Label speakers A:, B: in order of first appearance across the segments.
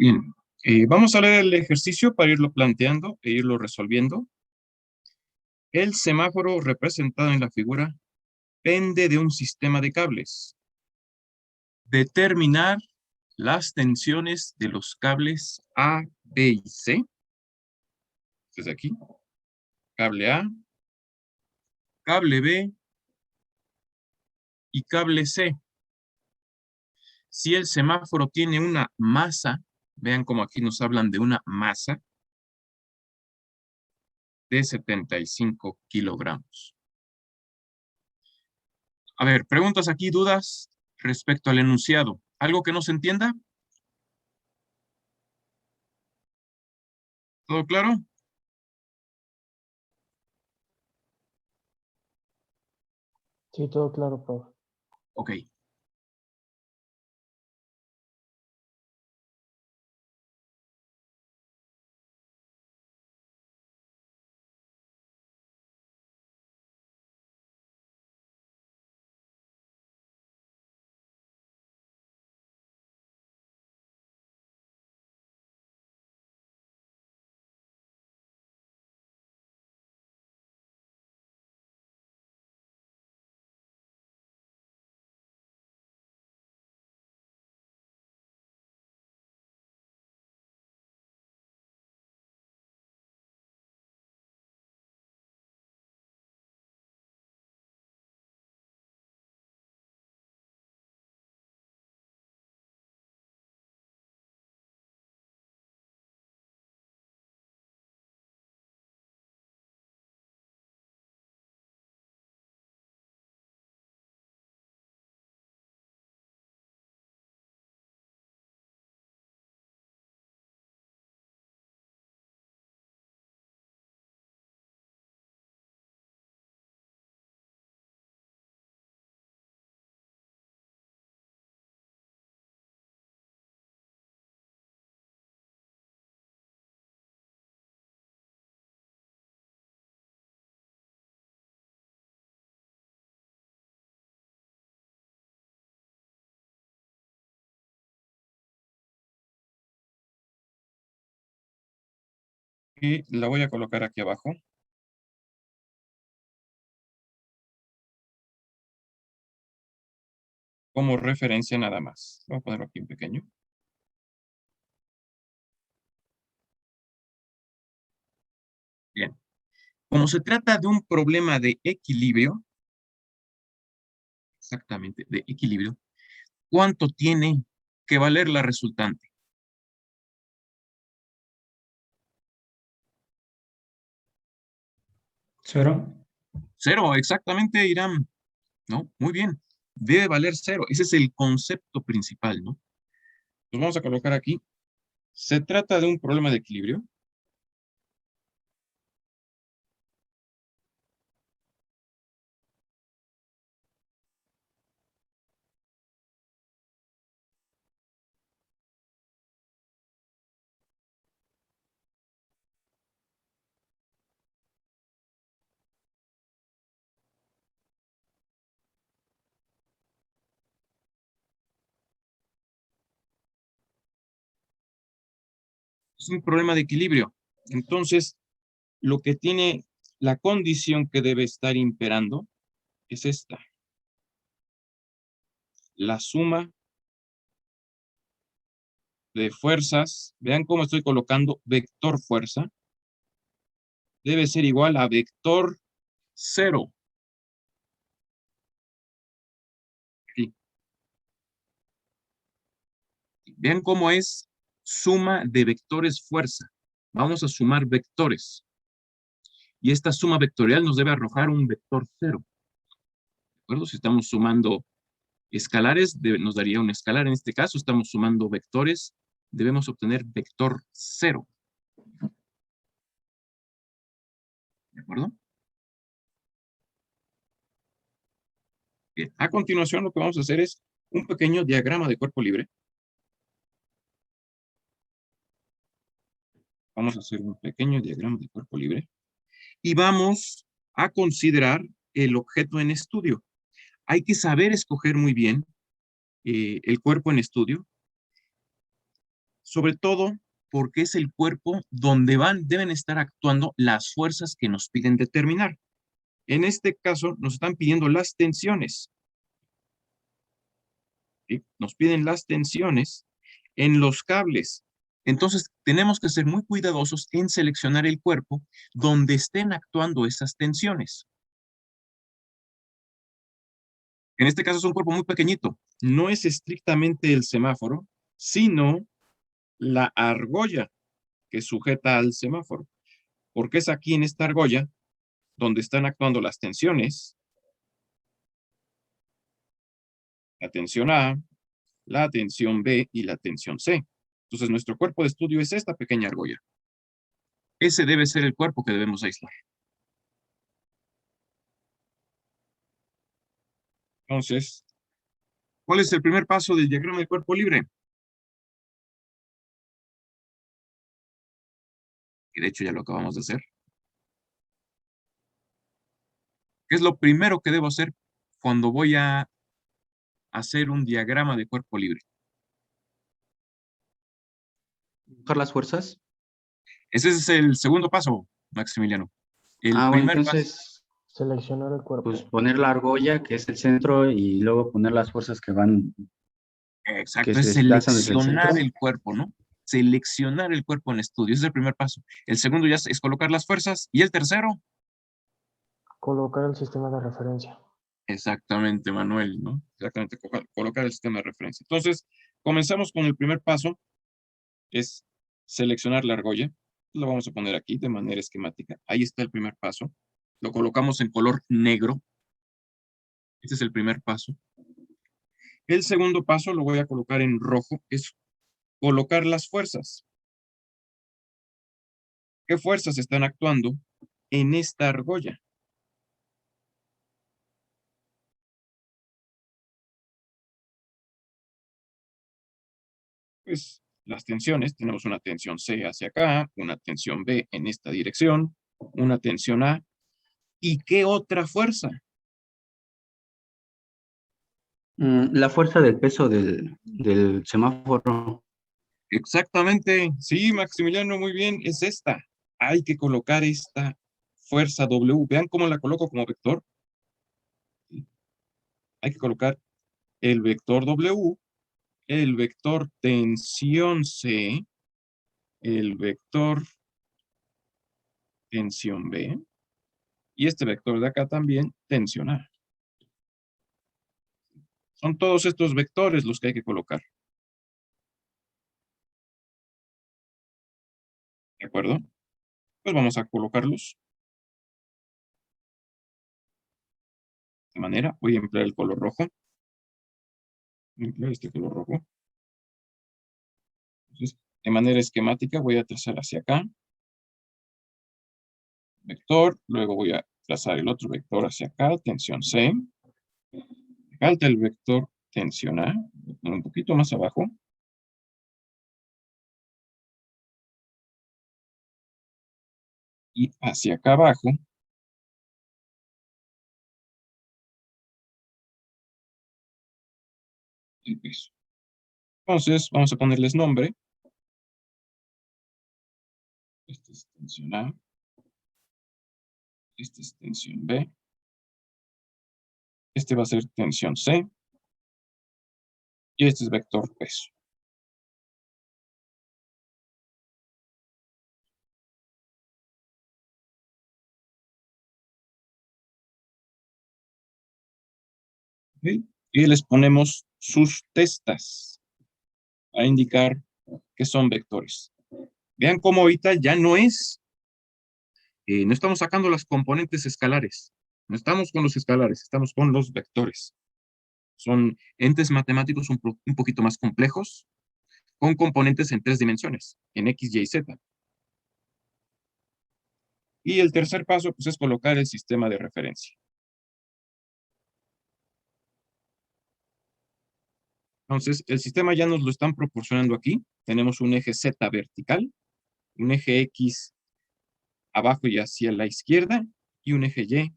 A: Bien, vamos a leer el ejercicio para irlo planteando e irlo resolviendo. El semáforo representado en la figura pende de un sistema de cables. Determinar las tensiones de los cables A, B y C. Desde aquí. Cable A, cable B y cable C. Si el semáforo tiene una masa, vean como aquí nos hablan de una masa de 75 kilogramos. A ver, preguntas aquí, dudas respecto al enunciado. ¿Algo que no se entienda? ¿Todo claro?
B: Sí, todo claro, profe.
A: Ok. Y la voy a colocar aquí abajo. Como referencia nada más. Voy a ponerlo aquí en pequeño. Bien. Como se trata de un problema de equilibrio, exactamente, de equilibrio, ¿cuánto tiene que valer la resultante?
B: ¿Cero?
A: Cero, exactamente, Irán. ¿No? Muy bien. Debe valer cero. Ese es el concepto principal, ¿no? Pues vamos a colocar aquí. Se trata de un problema de equilibrio. Es un problema de equilibrio. Entonces, lo que tiene la condición que debe estar imperando es esta. La suma de fuerzas, vean cómo estoy colocando vector fuerza, debe ser igual a vector cero. Aquí. Vean cómo es suma de vectores fuerza. Vamos a sumar vectores. Y esta suma vectorial nos debe arrojar un vector cero. ¿De acuerdo? Si estamos sumando escalares, nos daría un escalar. En este caso, estamos sumando vectores. Debemos obtener vector cero. ¿De acuerdo? Bien. A continuación, lo que vamos a hacer es un pequeño diagrama de cuerpo libre. Vamos a hacer un pequeño diagrama de cuerpo libre. Y vamos a considerar el objeto en estudio. Hay que saber escoger muy bien el cuerpo en estudio. Sobre todo porque es el cuerpo donde deben estar actuando las fuerzas que nos piden determinar. En este caso, nos están pidiendo las tensiones. ¿Sí? Nos piden las tensiones en los cables. Entonces, tenemos que ser muy cuidadosos en seleccionar el cuerpo donde estén actuando esas tensiones. En este caso es un cuerpo muy pequeñito. No es estrictamente el semáforo, sino la argolla que sujeta al semáforo. Porque es aquí en esta argolla donde están actuando las tensiones, la tensión A, la tensión B y la tensión C. Entonces, nuestro cuerpo de estudio es esta pequeña argolla. Ese debe ser el cuerpo que debemos aislar. Entonces, ¿cuál es el primer paso del diagrama de cuerpo libre? Que de hecho ya lo acabamos de hacer. ¿Qué es lo primero que debo hacer cuando voy a hacer un diagrama de cuerpo libre?
C: ¿Buscar las fuerzas?
A: Ese es el segundo paso, Maximiliano. El
C: Bueno,
A: primer paso.
C: entonces,
B: Seleccionar el cuerpo.
C: pues poner la argolla, que es el centro, y luego poner las fuerzas que van, que
A: Exacto,
C: se
A: es
C: desplazan desde el
A: seleccionar
C: centro.
A: el cuerpo, ¿no? Seleccionar el cuerpo en estudio. Ese es el primer paso. El segundo ya es colocar las fuerzas. Y el tercero,
B: Colocar el sistema de referencia.
A: exactamente, Manuel, ¿no? Exactamente, colocar el sistema de referencia. Entonces, comenzamos con el primer paso, es seleccionar la argolla. Lo vamos a poner aquí de manera esquemática. Ahí está el primer paso. Lo colocamos en color negro. Este es el primer paso. El segundo paso lo voy a colocar en rojo, es colocar las fuerzas. ¿Qué fuerzas están actuando en esta argolla? Pues las tensiones, tenemos una tensión C hacia acá, una tensión B en esta dirección, una tensión A. ¿Y qué otra fuerza?
C: La fuerza del peso del semáforo.
A: Exactamente, sí, Maximiliano, muy bien, es esta. Hay que colocar esta fuerza W. Vean cómo la coloco como vector. Hay que colocar el vector W, el vector tensión C, el vector tensión B, y este vector de acá también, tensión A. Son todos estos vectores los que hay que colocar. ¿De acuerdo? Pues vamos a colocarlos. De manera, voy a emplear el color rojo. Voy a emplear este color rojo. Entonces, de manera esquemática voy a trazar hacia acá. Vector, luego voy a trazar el otro vector hacia acá, tensión C. Falta el vector tensión A, un poquito más abajo. Y hacia acá abajo, el peso. Entonces, vamos a ponerles nombre. Este es tensión A. Este es tensión B. Este va a ser tensión C. Y este es vector peso. ¿Ok? Y les ponemos sus testas a indicar que son vectores. Vean cómo ahorita ya no estamos sacando las componentes escalares. No estamos con los escalares, estamos con los vectores. Son entes matemáticos un poquito más complejos, con componentes en 3 dimensiones, en X, Y y Z. Y el tercer paso, pues, es colocar el sistema de referencia. Entonces, el sistema ya nos lo están proporcionando aquí. Tenemos un eje Z vertical, un eje X abajo y hacia la izquierda, y un eje Y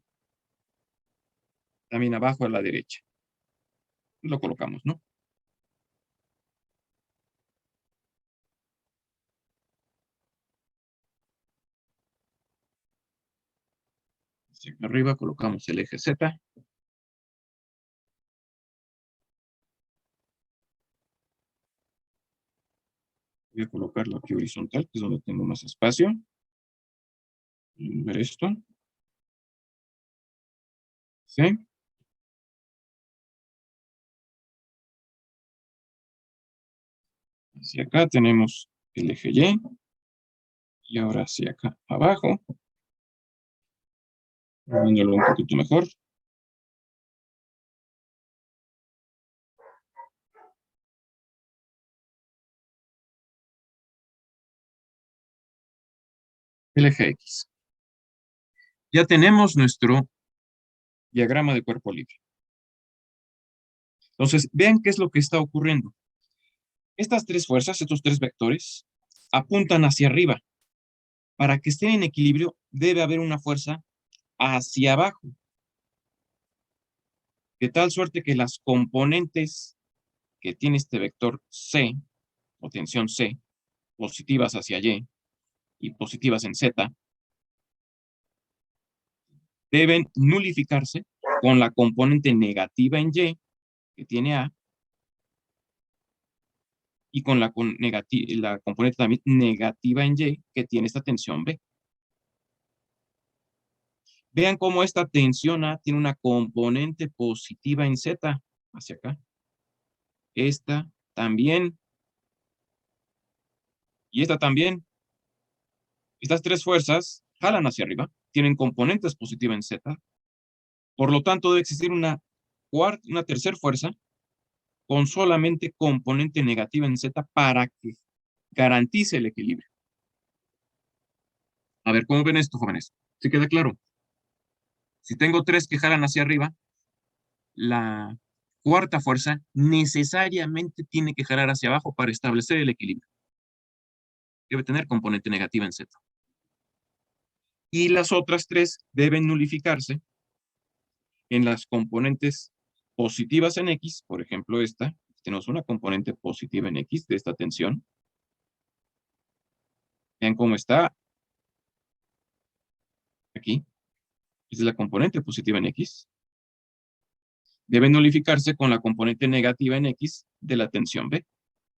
A: también abajo a la derecha. Lo colocamos, ¿no? Hacia acá arriba colocamos el eje Z. Voy a colocarlo aquí horizontal, que es donde tengo más espacio. Ver esto. ¿Sí? Hacia acá tenemos el eje Y. Y ahora hacia acá abajo. Viéndolo un poquito mejor. El eje X. Ya tenemos nuestro diagrama de cuerpo libre. Entonces, vean qué es lo que está ocurriendo. Estas tres fuerzas, estos tres vectores, apuntan hacia arriba. Para que estén en equilibrio, debe haber una fuerza hacia abajo. De tal suerte que las componentes que tiene este vector C, o tensión C, positivas hacia y positivas en Z, deben nulificarse con la componente negativa en Y, que tiene A, y con la componente también negativa en Y, que tiene esta tensión B. Vean cómo esta tensión A tiene una componente positiva en Z, hacia acá. Esta también. Y esta también. Estas tres fuerzas jalan hacia arriba, tienen componentes positivas en Z. Por lo tanto, debe existir una tercera fuerza con solamente componente negativa en Z para que garantice el equilibrio. A ver, ¿cómo ven esto, jóvenes? ¿Sí queda claro? Si tengo tres que jalan hacia arriba, la cuarta fuerza necesariamente tiene que jalar hacia abajo para establecer el equilibrio. Debe tener componente negativa en Z. Y las otras tres deben nulificarse en las componentes positivas en X. Por ejemplo, esta. Tenemos una componente positiva en X de esta tensión. Vean cómo está aquí. Esta es la componente positiva en X. Debe nulificarse con la componente negativa en X de la tensión B.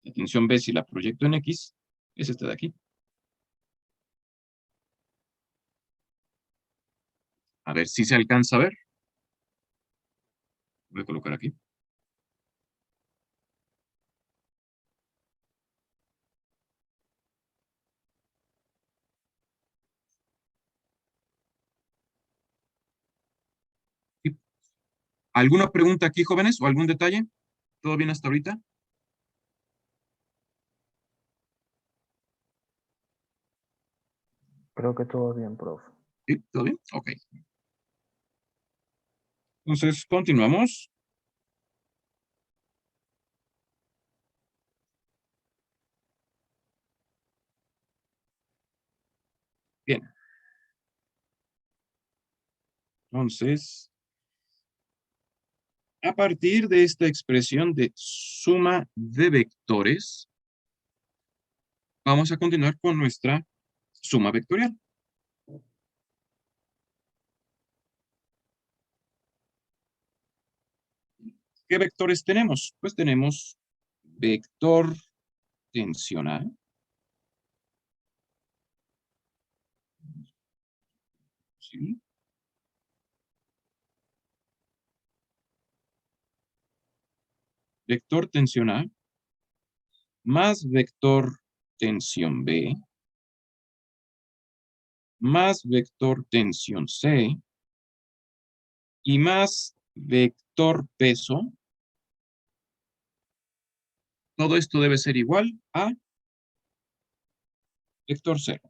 A: La tensión B, si la proyecto en X, es esta de aquí. A ver si se alcanza a ver. Voy a colocar aquí. ¿Alguna pregunta aquí, jóvenes? ¿O algún detalle? ¿Todo bien hasta ahorita?
B: Creo que todo bien, profe.
A: ¿Sí? ¿Todo bien? Ok. Entonces, continuamos. Bien. Entonces, a partir de esta expresión de suma de vectores, vamos a continuar con nuestra suma vectorial. ¿Qué vectores tenemos? Pues tenemos vector tensional. ¿Sí? Vector tensional más vector tensión B más vector tensión C y más vector peso. Todo esto debe ser igual a vector 0.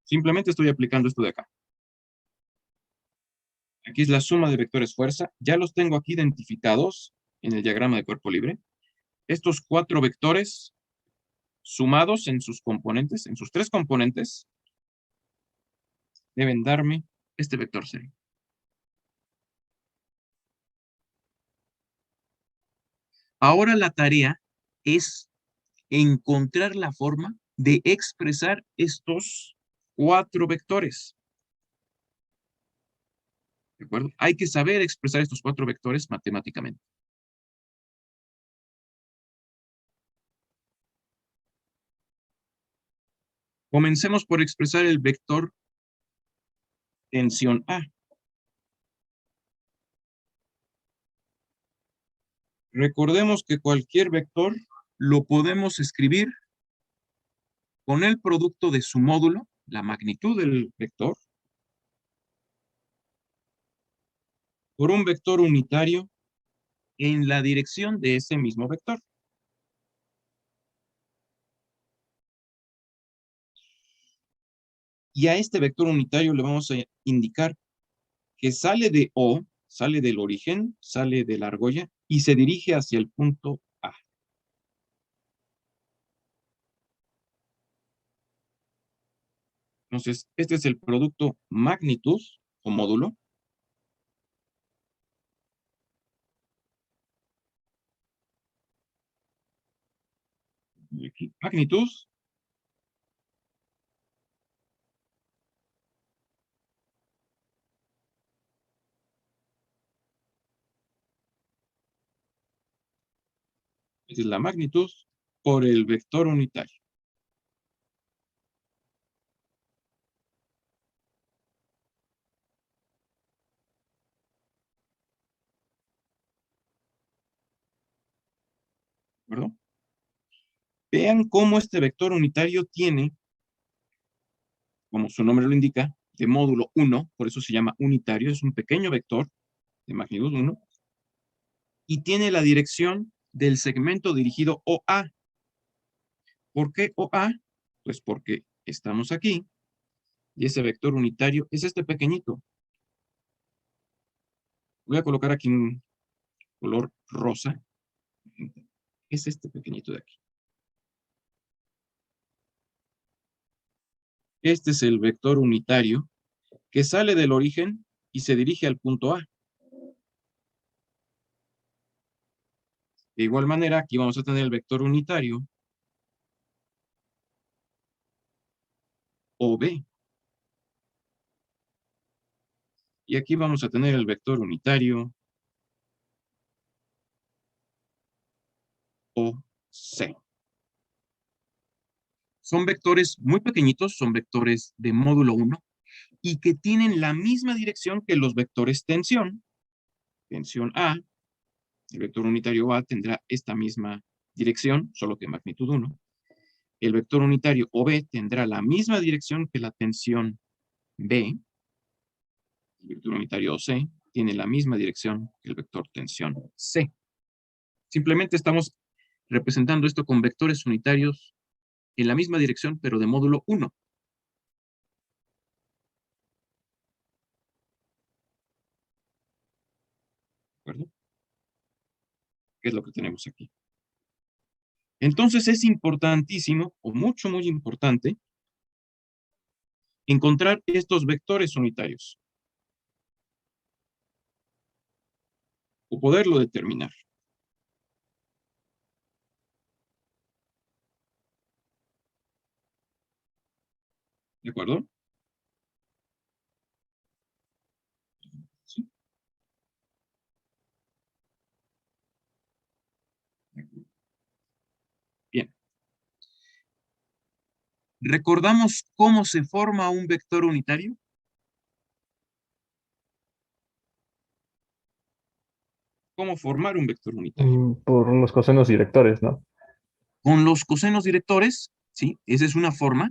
A: Simplemente estoy aplicando esto de acá. Aquí es la suma de vectores fuerza. Ya los tengo aquí identificados en el diagrama de cuerpo libre. Estos cuatro vectores sumados en sus componentes, en sus tres componentes, deben darme este vector 0. Ahora la tarea es encontrar la forma de expresar estos 4 vectores. ¿De acuerdo? Hay que saber expresar estos 4 vectores matemáticamente. Comencemos por expresar el vector tensión A. Recordemos que cualquier vector lo podemos escribir con el producto de su módulo, la magnitud del vector, por un vector unitario en la dirección de ese mismo vector. Y a este vector unitario le vamos a indicar que sale de O, sale del origen, sale de la argolla y se dirige hacia el punto A. Entonces, este es el producto magnitud o módulo. Y aquí, magnitud es la magnitud por el vector unitario. ¿De acuerdo? Vean cómo este vector unitario tiene, como su nombre lo indica, de módulo 1, por eso se llama unitario, es un pequeño vector de magnitud 1, y tiene la dirección del segmento dirigido OA. ¿Por qué OA? Pues porque estamos aquí, y ese vector unitario es este pequeñito. Voy a colocar aquí un color rosa. Es este pequeñito de aquí. Este es el vector unitario que sale del origen y se dirige al punto A. De igual manera, aquí vamos a tener el vector unitario OB. Y aquí vamos a tener el vector unitario OC. Son vectores muy pequeñitos, son vectores de módulo 1 y que tienen la misma dirección que los vectores tensión. Tensión A, el vector unitario A tendrá esta misma dirección, solo que magnitud 1. El vector unitario OB tendrá la misma dirección que la tensión B. El vector unitario OC tiene la misma dirección que el vector tensión C. Simplemente estamos representando esto con vectores unitarios en la misma dirección, pero de módulo 1. ¿De acuerdo? ¿Qué es lo que tenemos aquí? Entonces es importantísimo, o mucho, muy importante, encontrar estos vectores unitarios. O poderlo determinar. ¿De acuerdo? ¿Sí? Bien. ¿Recordamos cómo se forma un vector unitario? ¿Cómo formar un vector unitario?
B: Por unos cosenos directores, ¿no?
A: Con los cosenos directores, ¿sí? Esa es una forma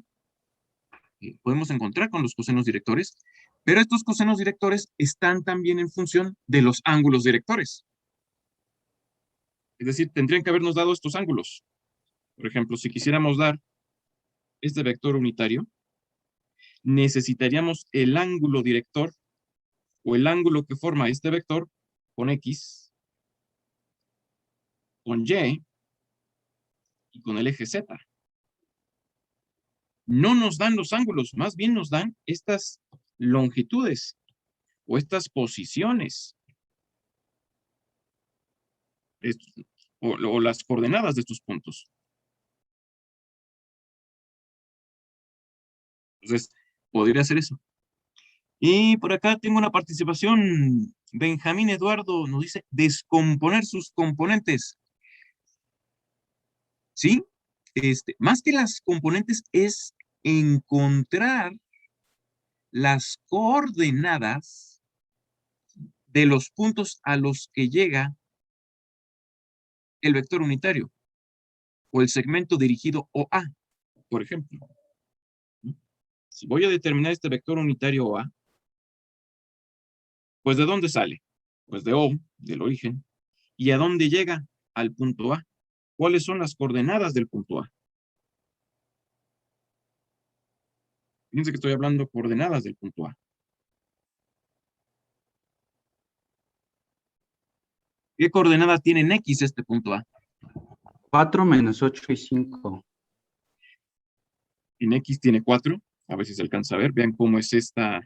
A: que podemos encontrar con los cosenos directores, pero estos cosenos directores están también en función de los ángulos directores. Es decir, tendrían que habernos dado estos ángulos. Por ejemplo, si quisiéramos dar este vector unitario, necesitaríamos el ángulo director o el ángulo que forma este vector con X, con Y y con el eje Z. No nos dan los ángulos, más bien nos dan estas longitudes o estas posiciones o las coordenadas de estos puntos. Entonces, Podría ser eso. Y por acá tengo una participación. Benjamín Eduardo nos dice descomponer sus componentes. ¿Sí? Más que las componentes es encontrar las coordenadas de los puntos a los que llega el vector unitario o el segmento dirigido OA, por ejemplo. Si voy a determinar este vector unitario OA, pues ¿de dónde sale? Pues de O, del origen. ¿Y a dónde llega? Al punto A. ¿Cuáles son las coordenadas del punto A? Fíjense que estoy hablando coordenadas del punto A. ¿Qué coordenada tiene en X este punto A?
C: 4 menos 8 y 5.
A: En X tiene 4. A ver si se alcanza a ver. Vean cómo es esta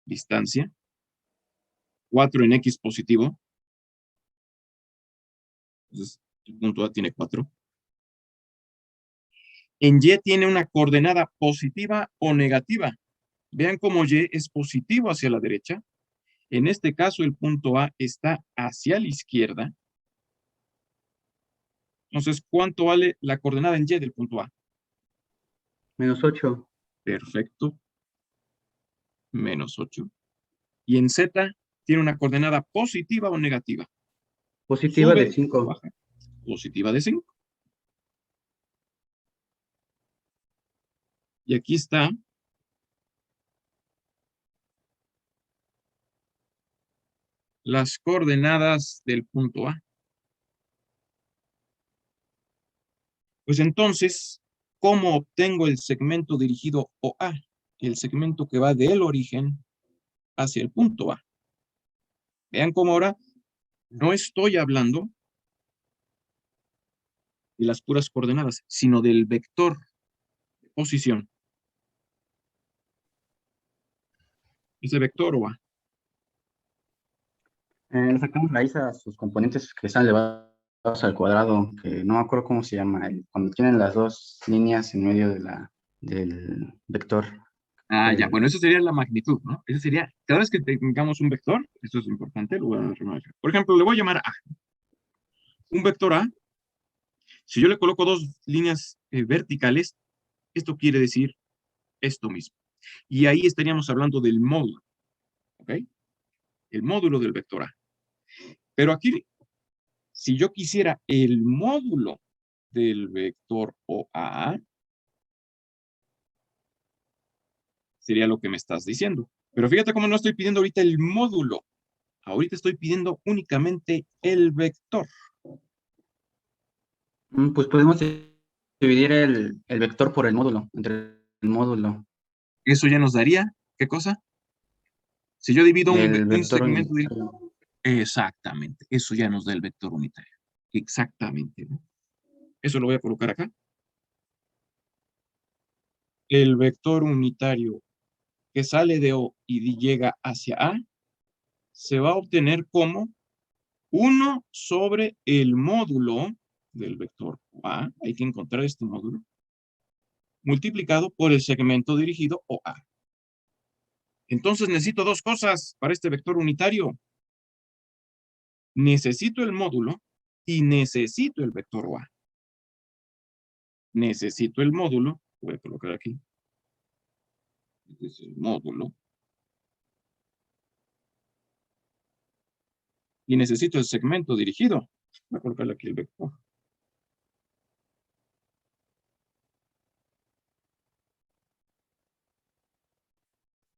A: distancia. 4 en X positivo. Entonces, el punto A tiene 4. En Y tiene una coordenada positiva o negativa. Vean cómo Y es positivo hacia la derecha. En este caso, el punto A está hacia la izquierda. Entonces, ¿cuánto vale la coordenada en Y del punto A?
C: Menos 8.
A: Perfecto. Menos 8. Y en Z tiene una coordenada positiva o negativa.
C: Positiva
A: Sube
C: de 5.
A: o baja. Positiva de 5. Y aquí está las coordenadas del punto A. Pues entonces, ¿cómo obtengo el segmento dirigido OA? El segmento que va del origen hacia el punto A. Vean cómo ahora no estoy hablando de las puras coordenadas, sino del vector de posición. Ese vector OA.
C: Le sacamos raíz a sus componentes que están elevados al cuadrado, que no me acuerdo cómo se llama, cuando tienen las dos líneas en medio de del vector.
A: Ah, ya, bueno, eso sería la magnitud, ¿no? Eso sería, cada vez que tengamos un vector, esto es importante, lo voy a remarcar. Por ejemplo, le voy a llamar A. Un vector A, si yo le coloco dos líneas verticales, esto quiere decir esto mismo. Y ahí estaríamos hablando del módulo, ¿ok? El módulo del vector A. Pero aquí, si yo quisiera el módulo del vector OA, sería lo que me estás diciendo. Pero fíjate cómo no estoy pidiendo ahorita el módulo. Ahorita estoy pidiendo únicamente el vector.
C: Pues podemos dividir el vector por el módulo, entre el módulo.
A: Eso ya nos daría, ¿qué cosa? Si yo divido
C: El
A: un
C: vector
A: segmento de...
C: unitario.
A: Exactamente, eso ya nos da el vector unitario. Exactamente, ¿no? Eso lo voy a colocar acá. El vector unitario que sale de O y llega hacia A se va a obtener como 1 sobre el módulo del vector A, hay que encontrar este módulo, multiplicado por el segmento dirigido OA. Entonces necesito dos cosas para este vector unitario. Necesito el módulo y necesito el vector OA. Necesito el módulo, voy a colocar aquí. Este es el módulo. Y necesito el segmento dirigido. Voy a colocarle aquí el vector.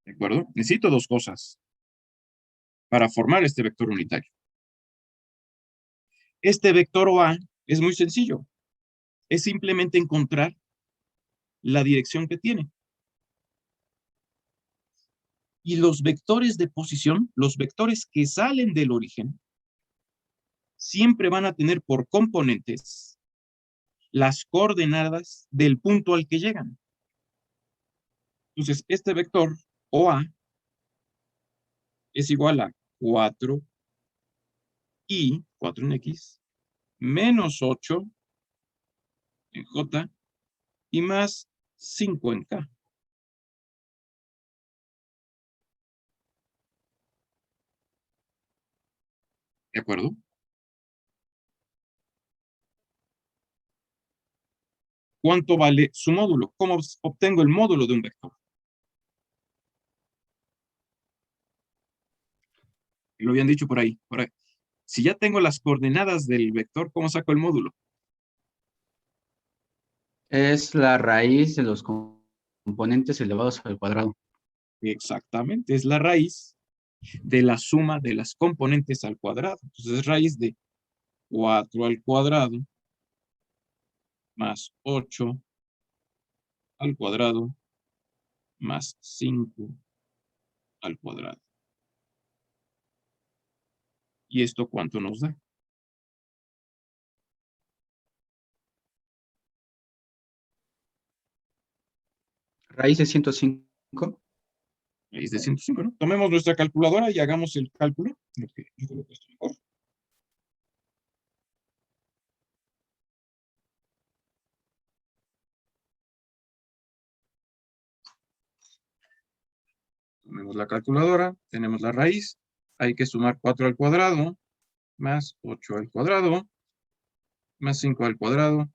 A: ¿De acuerdo? Necesito dos cosas para formar este vector unitario. Este vector OA es muy sencillo. Es simplemente encontrar la dirección que tiene. Y los vectores de posición, los vectores que salen del origen, siempre van a tener por componentes las coordenadas del punto al que llegan. Entonces, este vector OA es igual a 4 en X, menos 8 en J y más 5 en K. ¿De acuerdo? ¿Cuánto vale su módulo? ¿Cómo obtengo el módulo de un vector? Lo habían dicho por ahí, por ahí. Si ya tengo las coordenadas del vector, ¿cómo saco el módulo?
C: Es la raíz de los componentes elevados al cuadrado.
A: Exactamente, es la raíz de la suma de las componentes al cuadrado. Entonces es raíz de 4 al cuadrado más 8 al cuadrado más 5 al cuadrado. ¿Y esto cuánto nos da?
C: Raíz de 105.
A: Raíz de 105, ¿no? Tomemos nuestra calculadora y hagamos el cálculo. Yo creo que esto es mejor. Tomemos la calculadora, tenemos la raíz, hay que sumar 4 al cuadrado, más 8 al cuadrado, más 5 al cuadrado,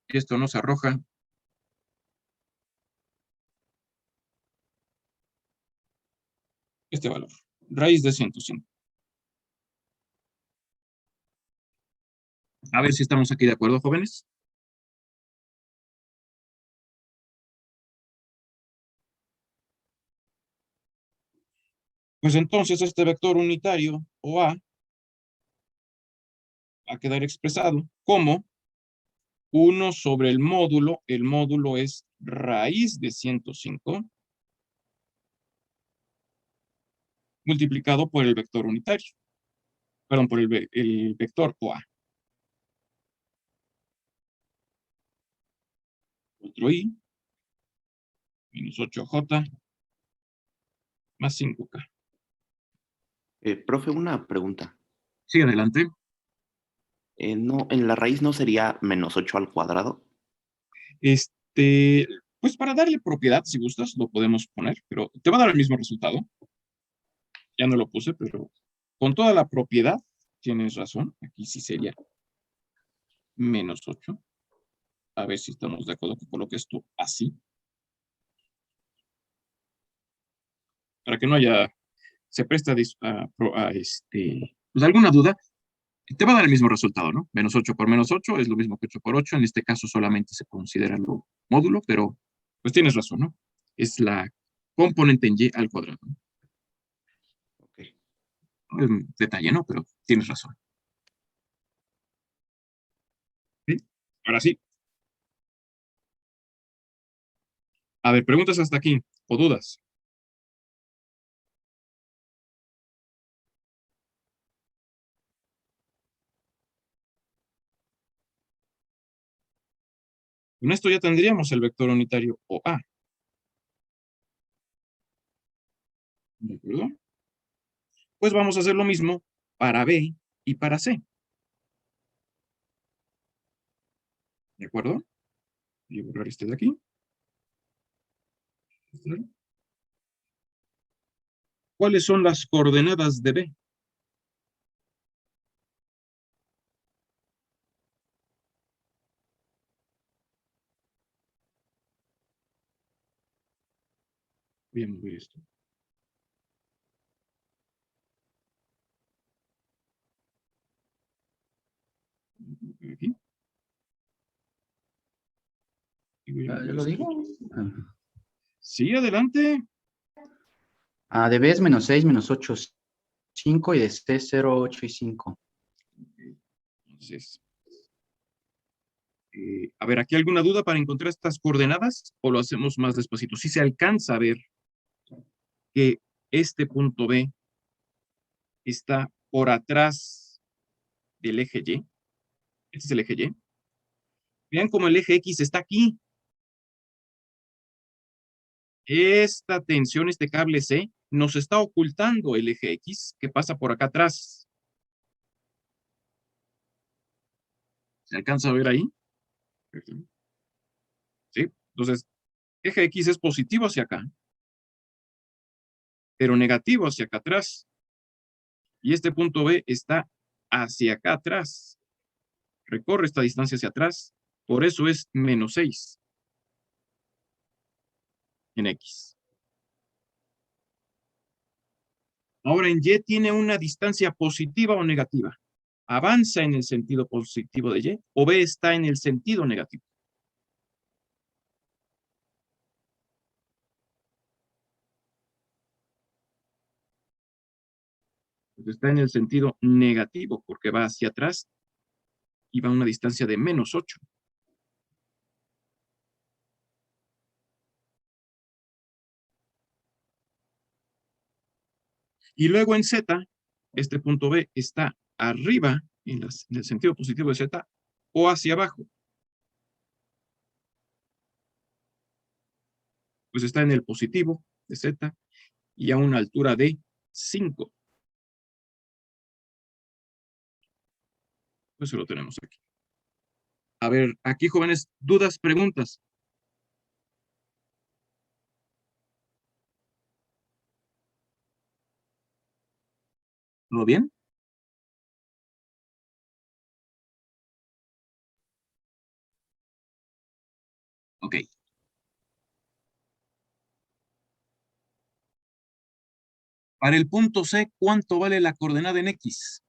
A: y esto nos arroja este valor, raíz de 105. A ver si estamos aquí de acuerdo, jóvenes. Pues entonces este vector unitario, OA, va a quedar expresado como 1 sobre el módulo es raíz de 105, multiplicado por el vector unitario, perdón, por el vector OA. Otro I, menos 8J, más 5K.
D: Profe, una pregunta.
A: Sí, adelante.
D: No, en la raíz no sería menos 8 al cuadrado.
A: Pues para darle propiedad, si gustas, lo podemos poner, pero te va a dar el mismo resultado. Ya no lo puse, pero con toda la propiedad, tienes razón. Aquí sí sería menos 8. A ver si estamos de acuerdo que coloque esto así. Para que no haya, se presta pues alguna duda. Te va a dar el mismo resultado, ¿no? Menos 8 por menos 8 es lo mismo que 8 por 8. En este caso solamente se considera lo módulo, pero pues tienes razón, ¿no? Es la componente en y al cuadrado, ¿no?
D: Ok.
A: Es un detalle, ¿no? Pero tienes razón. ¿Sí? Ahora sí. A ver, preguntas hasta aquí o dudas. Con esto ya tendríamos el vector unitario OA. ¿De acuerdo? Pues vamos a hacer lo mismo para B y para C. ¿De acuerdo? Voy a borrar este de aquí. ¿Cuáles son las coordenadas de B? Voy a mover esto. Aquí. Y voy a
C: ¿Yo
A: mover
C: lo
A: esto.
C: digo?
A: Sí, adelante.
C: De B es menos 6, menos 8, 5 y de C 0, 8 y 5.
A: Entonces, a ver, ¿aquí alguna duda para encontrar estas coordenadas? ¿O lo hacemos más despacito? Si se alcanza a ver que este punto B está por atrás del eje Y. Este es el eje Y. Vean cómo el eje X está aquí. Esta tensión, este cable C, nos está ocultando el eje X que pasa por acá atrás. ¿Se alcanza a ver ahí? ¿Sí? Entonces, eje X es positivo hacia acá, pero negativo hacia acá atrás. Y este punto B está hacia acá atrás. Recorre esta distancia hacia atrás. Por eso es menos 6 en X. Ahora en Y tiene una distancia positiva o negativa. ¿Avanza en el sentido positivo de Y o B está en el sentido negativo? Pues está en el sentido negativo porque va hacia atrás y va a una distancia de menos 8. Y luego en Z, este punto B está arriba en el sentido positivo de Z o hacia abajo. Pues está en el positivo de Z y a una altura de 5. Pues eso lo tenemos aquí. A ver, aquí jóvenes, dudas, preguntas. ¿Todo bien? Ok. Para el punto C, ¿cuánto vale la coordenada en X?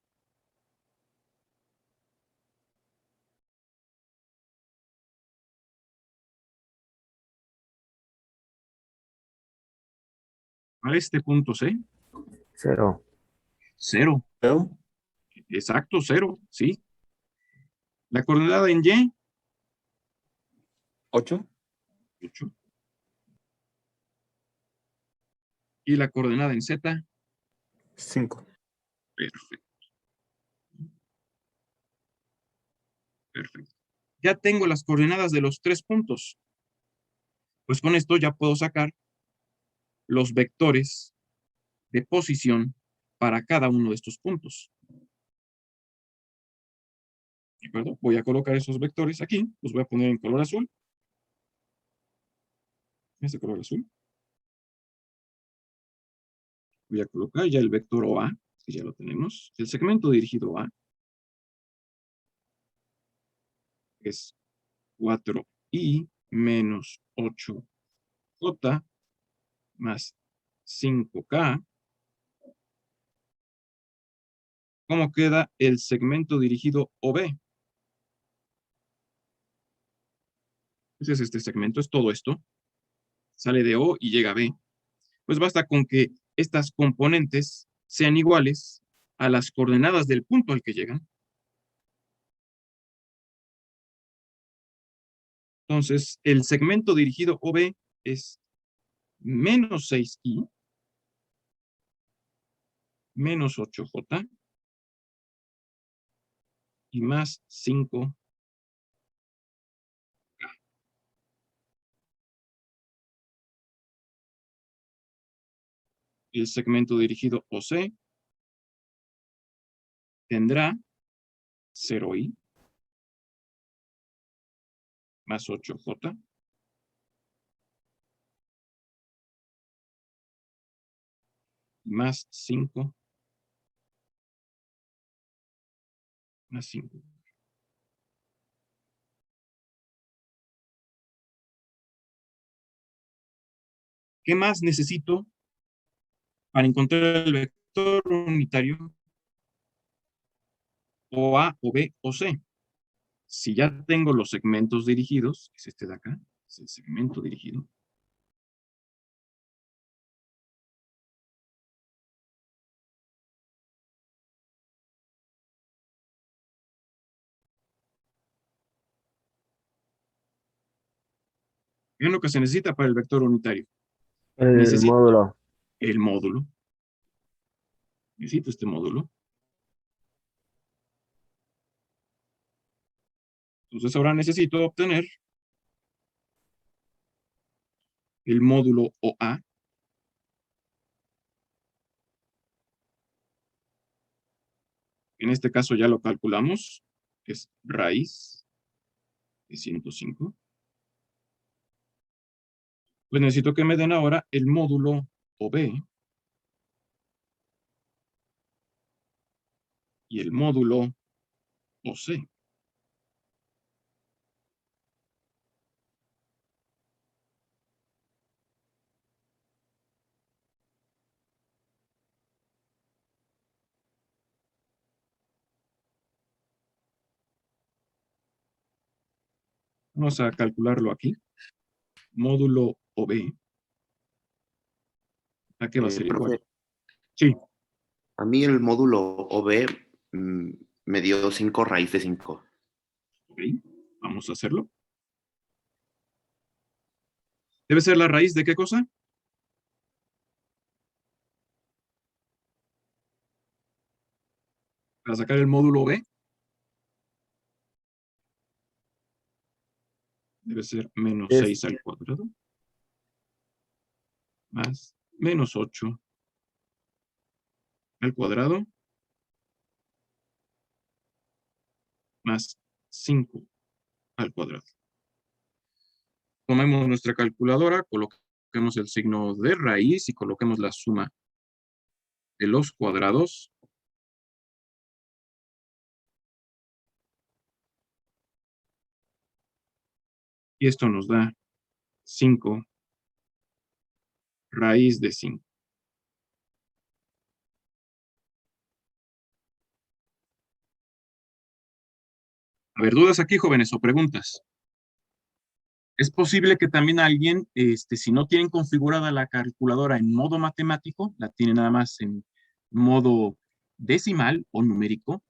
A: Para este punto C,
B: 0.
A: 0.
C: ¿Pero?
A: Exacto, 0, ¿sí? La coordenada en Y,
C: 8.
A: 8. Y la coordenada en Z,
C: 5.
A: perfecto. Perfecto. Ya tengo las coordenadas de los 3 puntos. Pues con esto ya puedo sacar los vectores de posición para cada uno de estos puntos. ¿De acuerdo? Voy a colocar esos vectores aquí, los voy a poner en color azul. Este color azul. Voy a colocar ya el vector OA, que ya lo tenemos. El segmento dirigido A es 4i menos 8j más 5k. ¿Cómo queda el segmento dirigido OB? Ese es este segmento, es todo esto. Sale de O y llega a B. Pues basta con que estas componentes sean iguales a las coordenadas del punto al que llegan. Entonces, el segmento dirigido OB es menos 6i menos 8j y más 5. El segmento dirigido OC tendrá 0i más 8j más 5 más 5. ¿Qué más necesito para encontrar el vector unitario o A o B o C? Si ya tengo los segmentos dirigidos, que es este de acá, es el segmento dirigido. ¿Qué es lo que se necesita para el vector unitario?
B: El
A: Necesito
B: módulo.
A: el módulo. Necesito este módulo. Entonces ahora necesito obtener el módulo OA. En este caso ya lo calculamos. Es raíz de 105. Pues necesito que me den ahora el módulo OB. y el módulo OC. Vamos a calcularlo aquí. Módulo OB. ¿A qué va a ser igual?
D: Profe,
A: Sí,
D: a mí el módulo OB me dio 5 raíz de 5.
A: ok. Vamos a hacerlo. ¿Debe ser la raíz de qué cosa? Para sacar el módulo B. Debe ser menos 6 al cuadrado. Más menos 8 al cuadrado. Más 5 al cuadrado. Tomemos nuestra calculadora, coloquemos el signo de raíz y coloquemos la suma de los cuadrados. Y esto nos da 5 raíz de 5. A ver, ¿dudas aquí, jóvenes, o preguntas? Es posible que también alguien, si no tienen configurada la calculadora en modo matemático, la tienen nada más en modo decimal o numérico,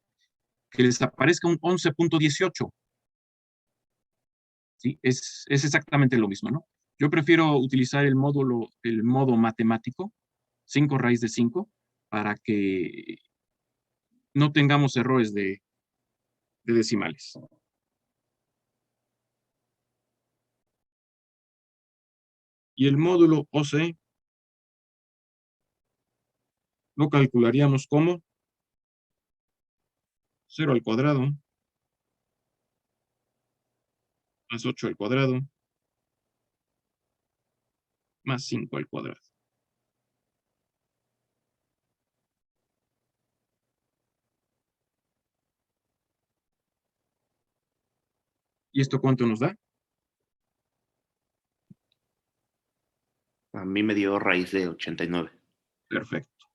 A: que les aparezca un 11.18. ¿Sí? Es exactamente lo mismo, ¿no? Yo prefiero utilizar el modo matemático, 5 raíz de 5, para que no tengamos errores de decimales. Y el módulo OC lo calcularíamos como 0 al cuadrado más 8 al cuadrado más 5 al cuadrado. ¿Y esto cuánto nos da?
D: A mí me dio raíz de 89.
A: Perfecto.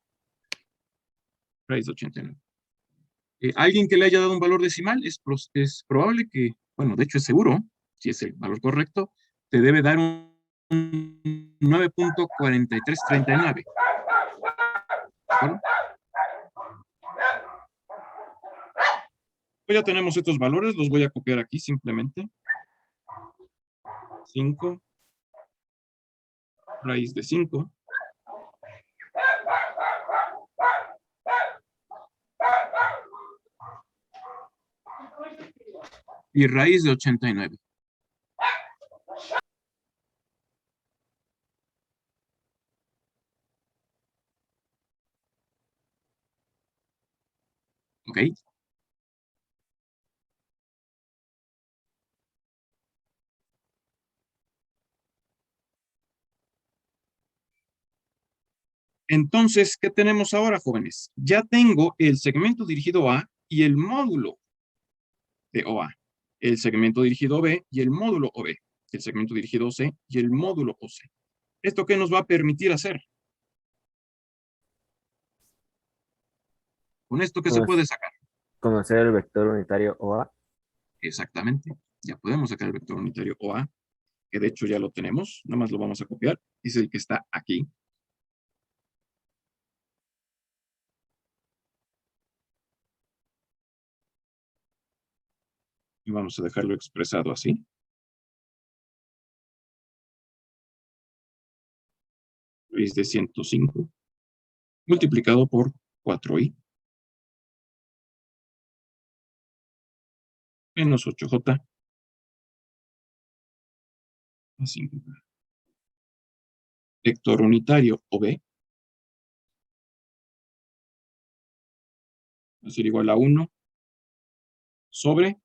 A: Raíz de 89. Alguien que le haya dado un valor decimal, es probable que, bueno, de hecho es seguro, si es el valor correcto, te debe dar un 9.4339. ¿De acuerdo? Pues ya tenemos estos valores, los voy a copiar aquí simplemente. 5 raíz de 5. Y raíz de 89. ¿Ok? Entonces, ¿qué tenemos ahora, jóvenes? Ya tengo el segmento dirigido A y el módulo de OA, el segmento dirigido B y el módulo OB, el segmento dirigido C y el módulo OC. ¿Esto qué nos va a permitir hacer? Con esto, ¿qué se puede sacar?
B: Conocer el vector unitario OA.
A: Exactamente. Ya podemos sacar el vector unitario OA, que de hecho ya lo tenemos, nada más lo vamos a copiar. Es el que está aquí. Y vamos a dejarlo expresado así. Raíz de 105 multiplicado por 4i menos 8j más 5. Vector unitario OB va a ser igual a 1 sobre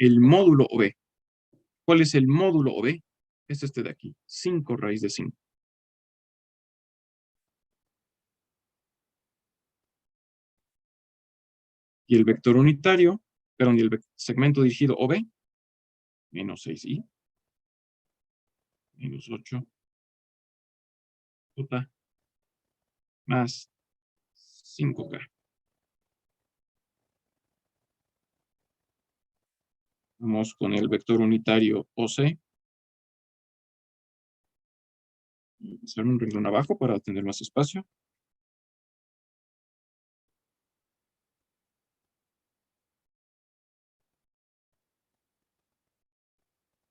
A: el módulo OB. ¿Cuál es el módulo OB? Es este de aquí, 5 raíz de 5. Y el vector unitario, perdón, y el segmento dirigido OB, menos 6i, menos 8, j, más 5k. Vamos con el vector unitario OC. Hacer un renglón abajo para tener más espacio.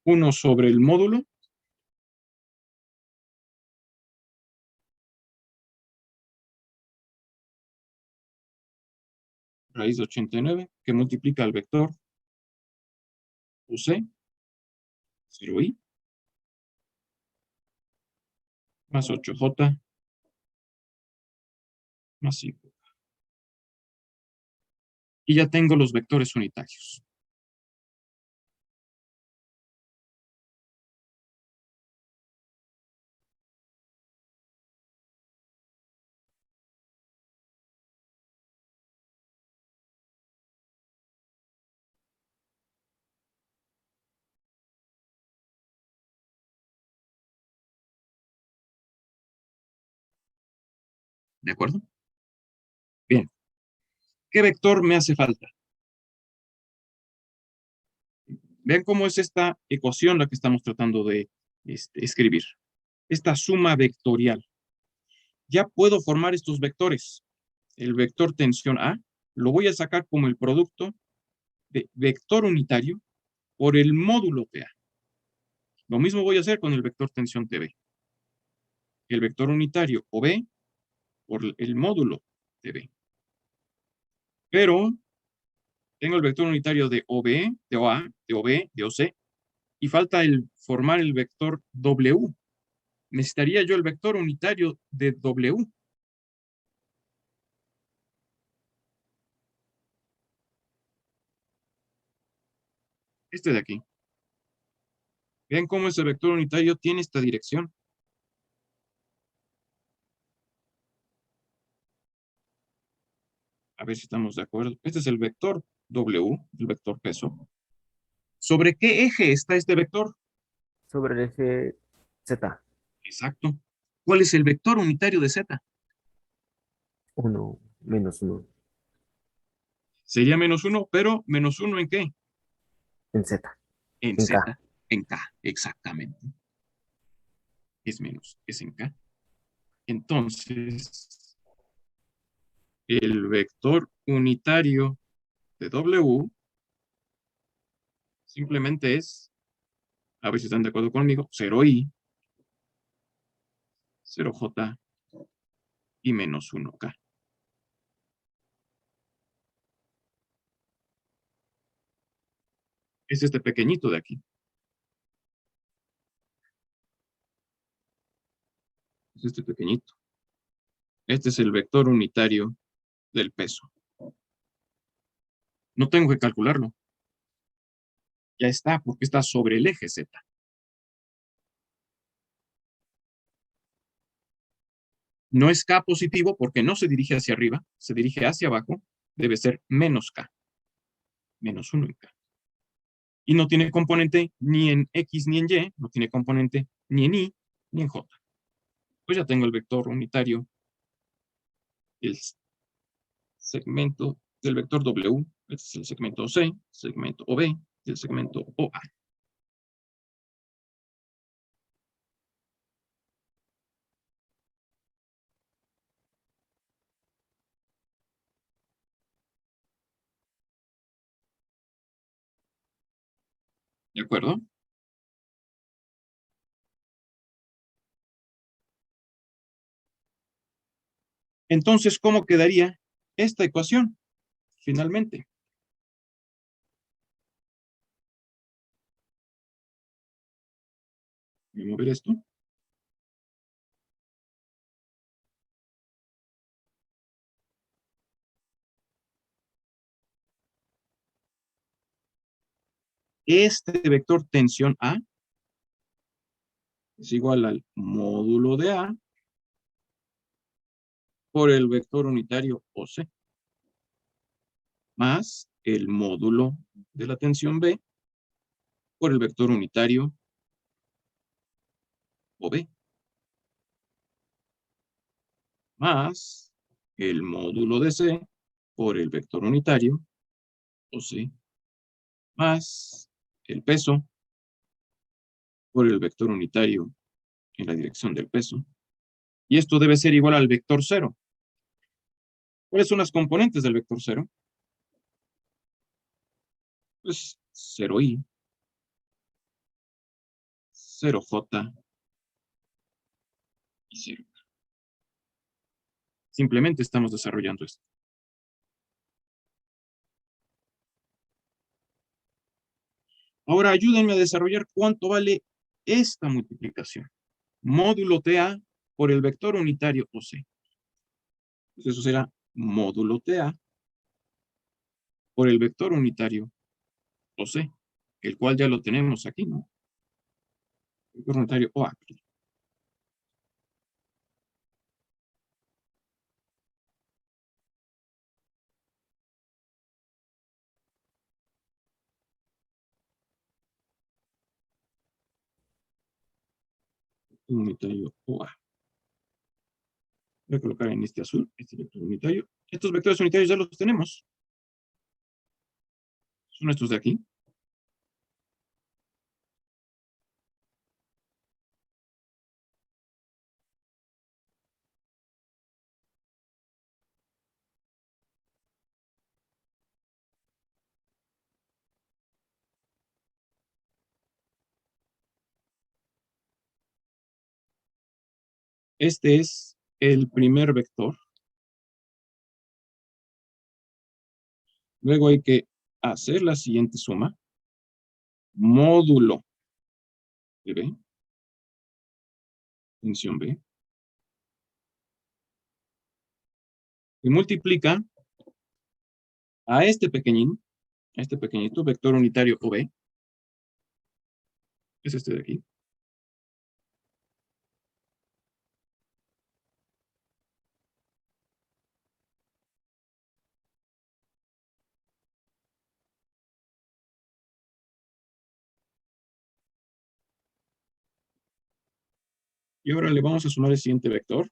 A: Uno sobre el módulo. Raíz de 89, que multiplica el vector UC, 0i, más 8j, más 5. Y ya tengo los vectores unitarios. ¿De acuerdo? Bien. ¿Qué vector me hace falta? Vean cómo es esta ecuación la que estamos tratando de escribir. Esta suma vectorial. Ya puedo formar estos vectores. El vector tensión A lo voy a sacar como el producto de vector unitario por el módulo TA. Lo mismo voy a hacer con el vector tensión TB. El vector unitario OB por el módulo TB. Pero tengo el vector unitario de OB, de OA, de OB, de OC, y falta el formar el vector W. Necesitaría yo el vector unitario de W. Este de aquí. Vean cómo ese vector unitario tiene esta dirección. A ver si estamos de acuerdo. Este es el vector W, el vector peso. ¿Sobre qué eje está este vector?
B: Sobre el eje Z.
A: Exacto. ¿Cuál es el vector unitario de Z?
B: 1, menos 1
A: Sería -1, pero ¿-1 en qué?
B: en Z.
A: En
B: En K.
A: Z, en K, exactamente. Es menos, es en K. Entonces, el vector unitario de W simplemente es, a ver si están de acuerdo conmigo, 0i, 0j y -1k. Es este pequeñito de aquí. Es este pequeñito. Este es el vector unitario del peso. No tengo que calcularlo. Ya está, porque está sobre el eje Z. No es K positivo porque no se dirige hacia arriba, se dirige hacia abajo. Debe ser menos K. -1 en K. Y no tiene componente ni en X ni en Y, no tiene componente ni en Y ni en J. Pues ya tengo el vector unitario, el segmento del vector W, este es el segmento OC, segmento OB y el segmento OA. ¿De acuerdo? Entonces, ¿cómo quedaría esta ecuación? Finalmente. Voy a mover esto. este vector tensión A es igual al módulo de A por el vector unitario OC, más el módulo de la tensión B por el vector unitario OB, más el módulo de C por el vector unitario OC, más el peso por el vector unitario en la dirección del peso. Y esto debe ser igual al vector cero. ¿Cuáles son las componentes del vector cero? Pues 0i, 0j y 0. Simplemente estamos desarrollando esto. Ahora ayúdenme a desarrollar cuánto vale esta multiplicación. Módulo TA por el vector unitario OC. Pues eso será módulo TA por el vector unitario OC, el cual ya lo tenemos aquí, ¿no? El vector unitario OA. Unitario OA. Voy a colocar en este azul, este vector unitario. Estos vectores unitarios ya los tenemos. Son estos de aquí. Este es el primer vector. Luego hay que hacer la siguiente suma. Módulo de B, tensión B, y multiplica a este pequeñín, a este pequeñito vector unitario OB, es este de aquí. Y ahora le vamos a sumar el siguiente vector.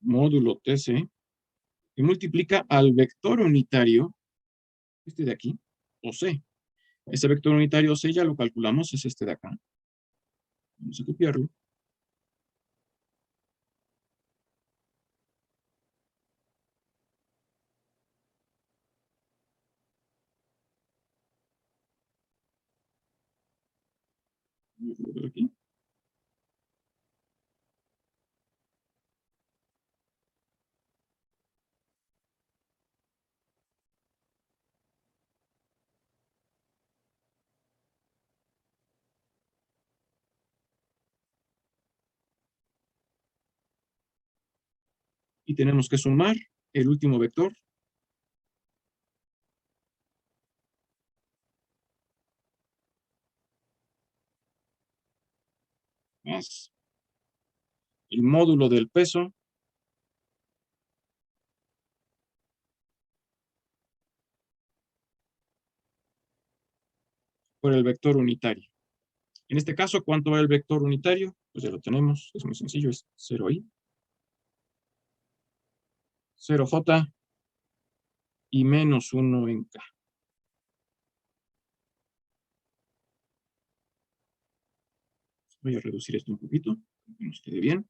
A: Módulo TC, y multiplica al vector unitario, este de aquí, OC. Ese vector unitario OC ya lo calculamos, es este de acá. Vamos a copiarlo. Vamos a colocar aquí. Y tenemos que sumar el último vector. Más el módulo del peso por el vector unitario. En este caso, ¿cuánto va el vector unitario? Pues ya lo tenemos, es muy sencillo, es 0i, 0j y menos 1 en k. Voy a reducir esto un poquito, para que nos quede bien.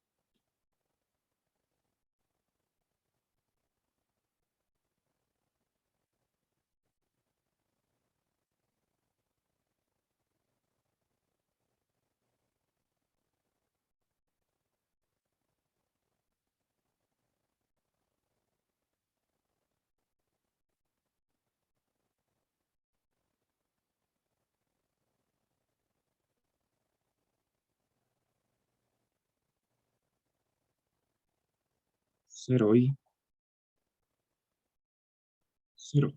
A: Cero i 0.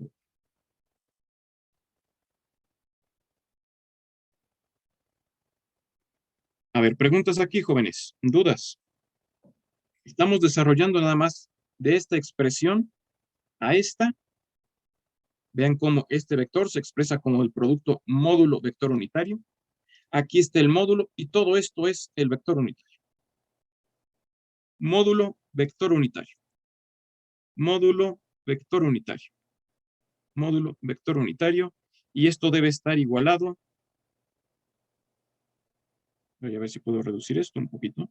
A: A ver, preguntas aquí, jóvenes. ¿Dudas? Estamos desarrollando nada más de esta expresión a esta. Vean cómo este vector se expresa como el producto módulo vector unitario. Aquí está el módulo y todo esto es el vector unitario. Módulo vector unitario. Módulo vector unitario. Módulo vector unitario. Y esto debe estar igualado. Voy a ver si puedo reducir esto un poquito.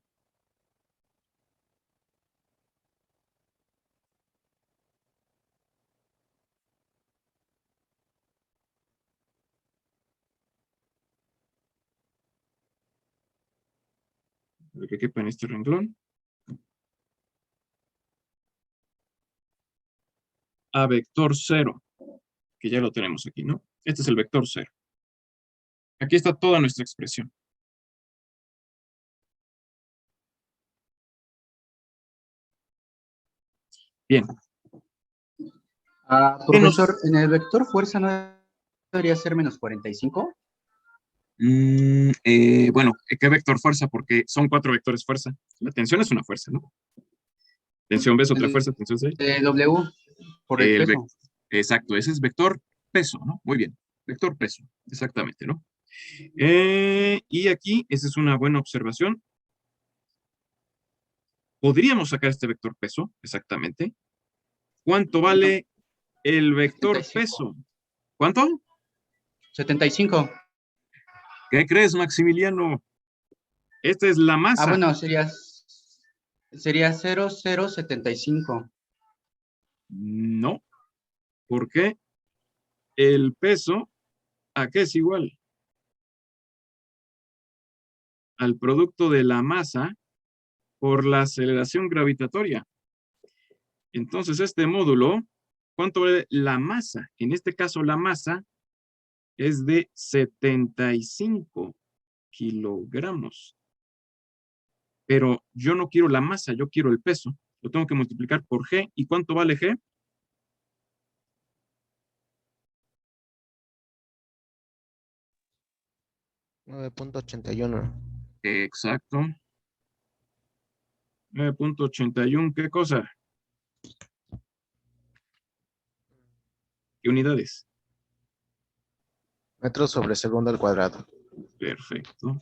A: Para que quepa en este renglón. A vector 0, que ya lo tenemos aquí, ¿no? Este es el vector 0. Aquí está toda nuestra expresión. Bien.
C: Profesor, en el vector fuerza no debería ser menos 45.
A: Bueno, ¿qué vector fuerza? Porque son 4 vectores fuerza. La tensión es una fuerza, ¿no? Tensión B es otra fuerza, tensión C.
C: W por el peso.
A: Exacto, ese es vector peso, ¿no? Muy bien, vector peso, exactamente, ¿no? Y aquí, esa es una buena observación. Podríamos sacar este vector peso, exactamente. ¿Cuánto vale el vector
C: 75.
A: peso? ¿Cuánto?
C: 75.
A: ¿Qué crees, Maximiliano? Esta es la masa.
C: Bueno, sería 0,075.
A: No. ¿Por qué? El peso, ¿a qué es igual? Al producto de la masa por la aceleración gravitatoria. Entonces, este módulo, ¿cuánto vale la masa? En este caso, la masa es de 75 kilogramos. Pero yo no quiero la masa, yo quiero el peso. Lo tengo que multiplicar por G. ¿Y cuánto vale G?
B: $9.81.
A: Exacto. 9.81, ¿qué cosa? ¿Qué unidades?
B: Metros sobre segundo al cuadrado.
A: Perfecto.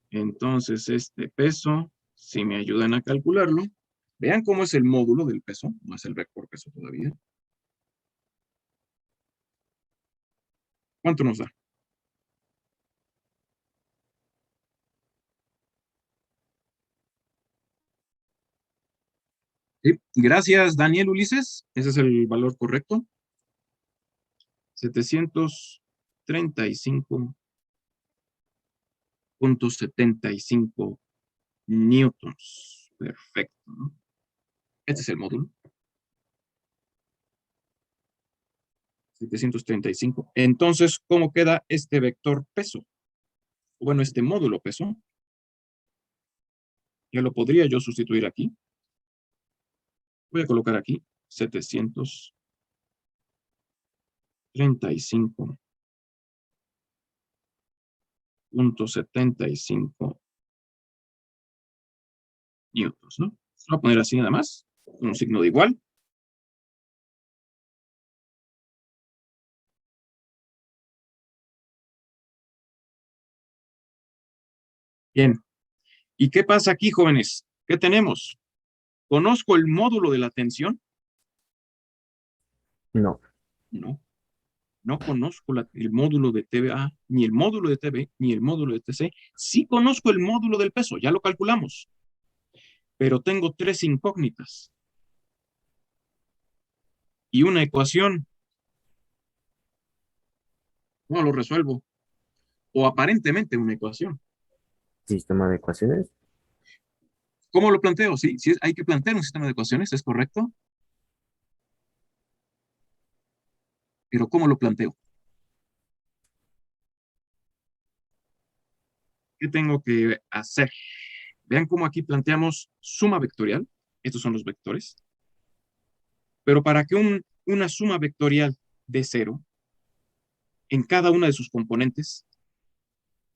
A: Entonces, este peso, si me ayudan a calcularlo, vean cómo es el módulo del peso, no es el vector peso todavía. ¿Cuánto nos da? Sí, gracias, Daniel Ulises. Ese es el valor correcto. 735.75 newtons. Perfecto, ¿no? Este es el módulo. 735. Entonces, ¿cómo queda este vector peso? Bueno, este módulo peso. Ya lo podría yo sustituir aquí. Voy a colocar aquí 735.75 newtons, ¿no? Voy a poner así nada más, con un signo de igual. Bien. ¿Y qué pasa aquí, jóvenes? ¿Qué tenemos? ¿Conozco el módulo de la tensión?
B: No.
A: No. No conozco el módulo de TVA, ni el módulo de TV, ni el módulo de TC. Sí conozco el módulo del peso, ya lo calculamos. Pero tengo 3 incógnitas. Y una ecuación. ¿Cómo lo resuelvo? O aparentemente una ecuación.
B: Sistema de ecuaciones.
A: ¿Cómo lo planteo? Sí, sí, hay que plantear un sistema de ecuaciones, ¿es correcto? Pero ¿cómo lo planteo? ¿Qué tengo que hacer? Vean cómo aquí planteamos suma vectorial. Estos son los vectores. Pero para que una suma vectorial de 0 en cada una de sus componentes,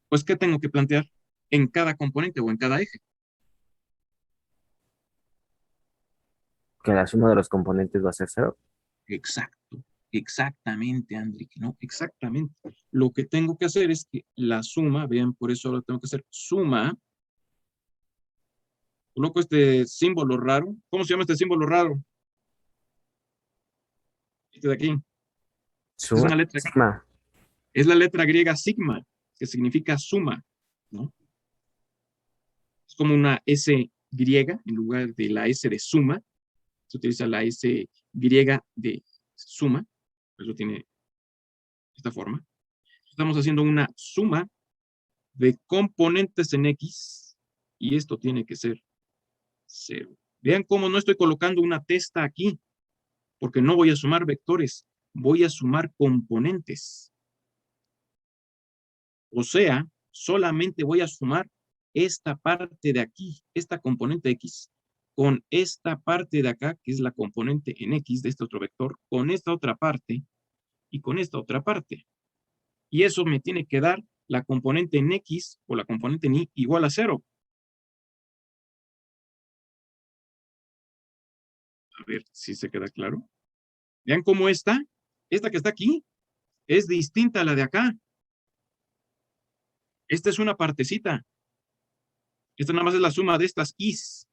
A: pues, ¿qué tengo que plantear en cada componente o en cada eje?
B: Que la suma de los componentes va a ser 0.
A: Exacto, exactamente, Andrick, ¿no? Exactamente. Lo que tengo que hacer es que la suma, vean, por eso ahora tengo que hacer suma. Coloco este símbolo raro. ¿Cómo se llama este símbolo raro? Este de aquí. Esta es
B: Suma,
A: una letra.
B: sigma.
A: Es la letra griega sigma, que significa suma, ¿no? Es como una S griega, en lugar de la S de suma, se utiliza la S griega de suma, por eso tiene esta forma. Estamos haciendo una suma de componentes en X, y esto tiene que ser 0. Vean cómo no estoy colocando una testa aquí, porque no voy a sumar vectores, voy a sumar componentes. O sea, solamente voy a sumar esta parte de aquí, esta componente X, con esta parte de acá, que es la componente en X de este otro vector, con esta otra parte y con esta otra parte. Y eso me tiene que dar la componente en X o la componente en Y igual a 0. A ver si se queda claro. Vean cómo esta que está aquí, es distinta a la de acá. Esta es una partecita. Esta nada más es la suma de estas Is.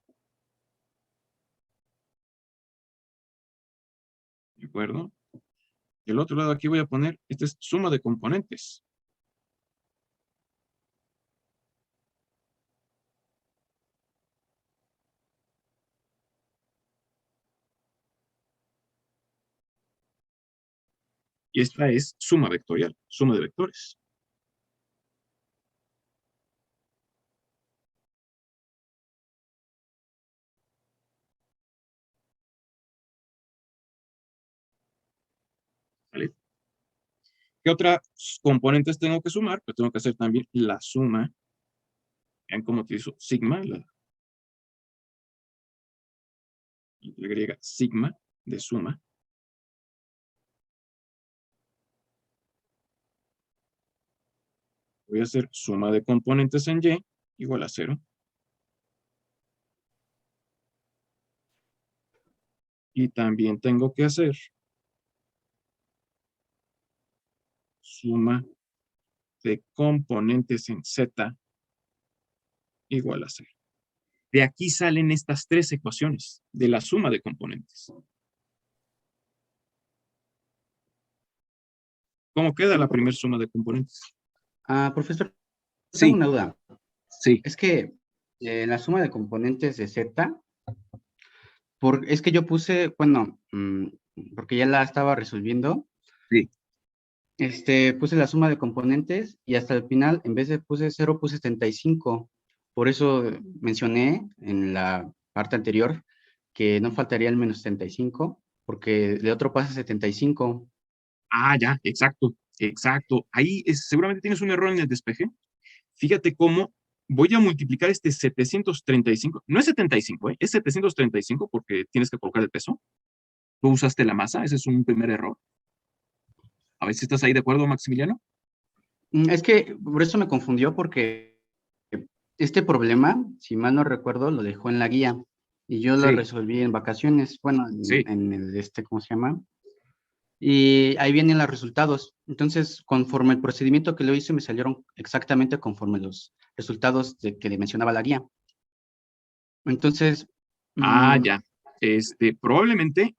A: ¿De acuerdo? Del otro lado aquí voy a poner, esta es suma de componentes. Y esta es suma vectorial, suma de vectores. ¿Vale? ¿Qué otras componentes tengo que sumar? Pues tengo que hacer también la suma. Vean cómo utilizo sigma, la griega sigma de suma. Voy a hacer suma de componentes en Y igual a 0. Y también tengo que hacer suma de componentes en Z igual a 0. De aquí salen estas tres ecuaciones de la suma de componentes. ¿Cómo queda la primera suma de componentes?
C: Profesor, tengo
A: Sí,
C: una duda.
A: sí,
C: Es que la suma de componentes de Z, es que yo puse, bueno, porque ya la estaba resolviendo,
A: sí.
C: puse la suma de componentes y hasta el final, en vez de puse 0, puse 75. Por eso mencioné en la parte anterior que no faltaría el menos 75, porque de otro pasa 75.
A: Ah, ya, exacto, exacto. Ahí seguramente tienes un error en el despeje. Fíjate cómo voy a multiplicar este 735. No es 75, es 735 porque tienes que colocar el peso. Tú usaste la masa, ese es un primer error. A ver si estás ahí de acuerdo, Maximiliano.
C: Es que por eso me confundió, porque este problema, si mal no recuerdo, lo dejó en la guía y yo lo
A: Sí,
C: resolví en vacaciones, bueno,
A: sí.
C: en el, ¿cómo se llama? Y ahí vienen los resultados. Entonces, conforme el procedimiento que lo hice, me salieron exactamente conforme los resultados que le mencionaba la guía. Entonces,
A: Ah, ya. Probablemente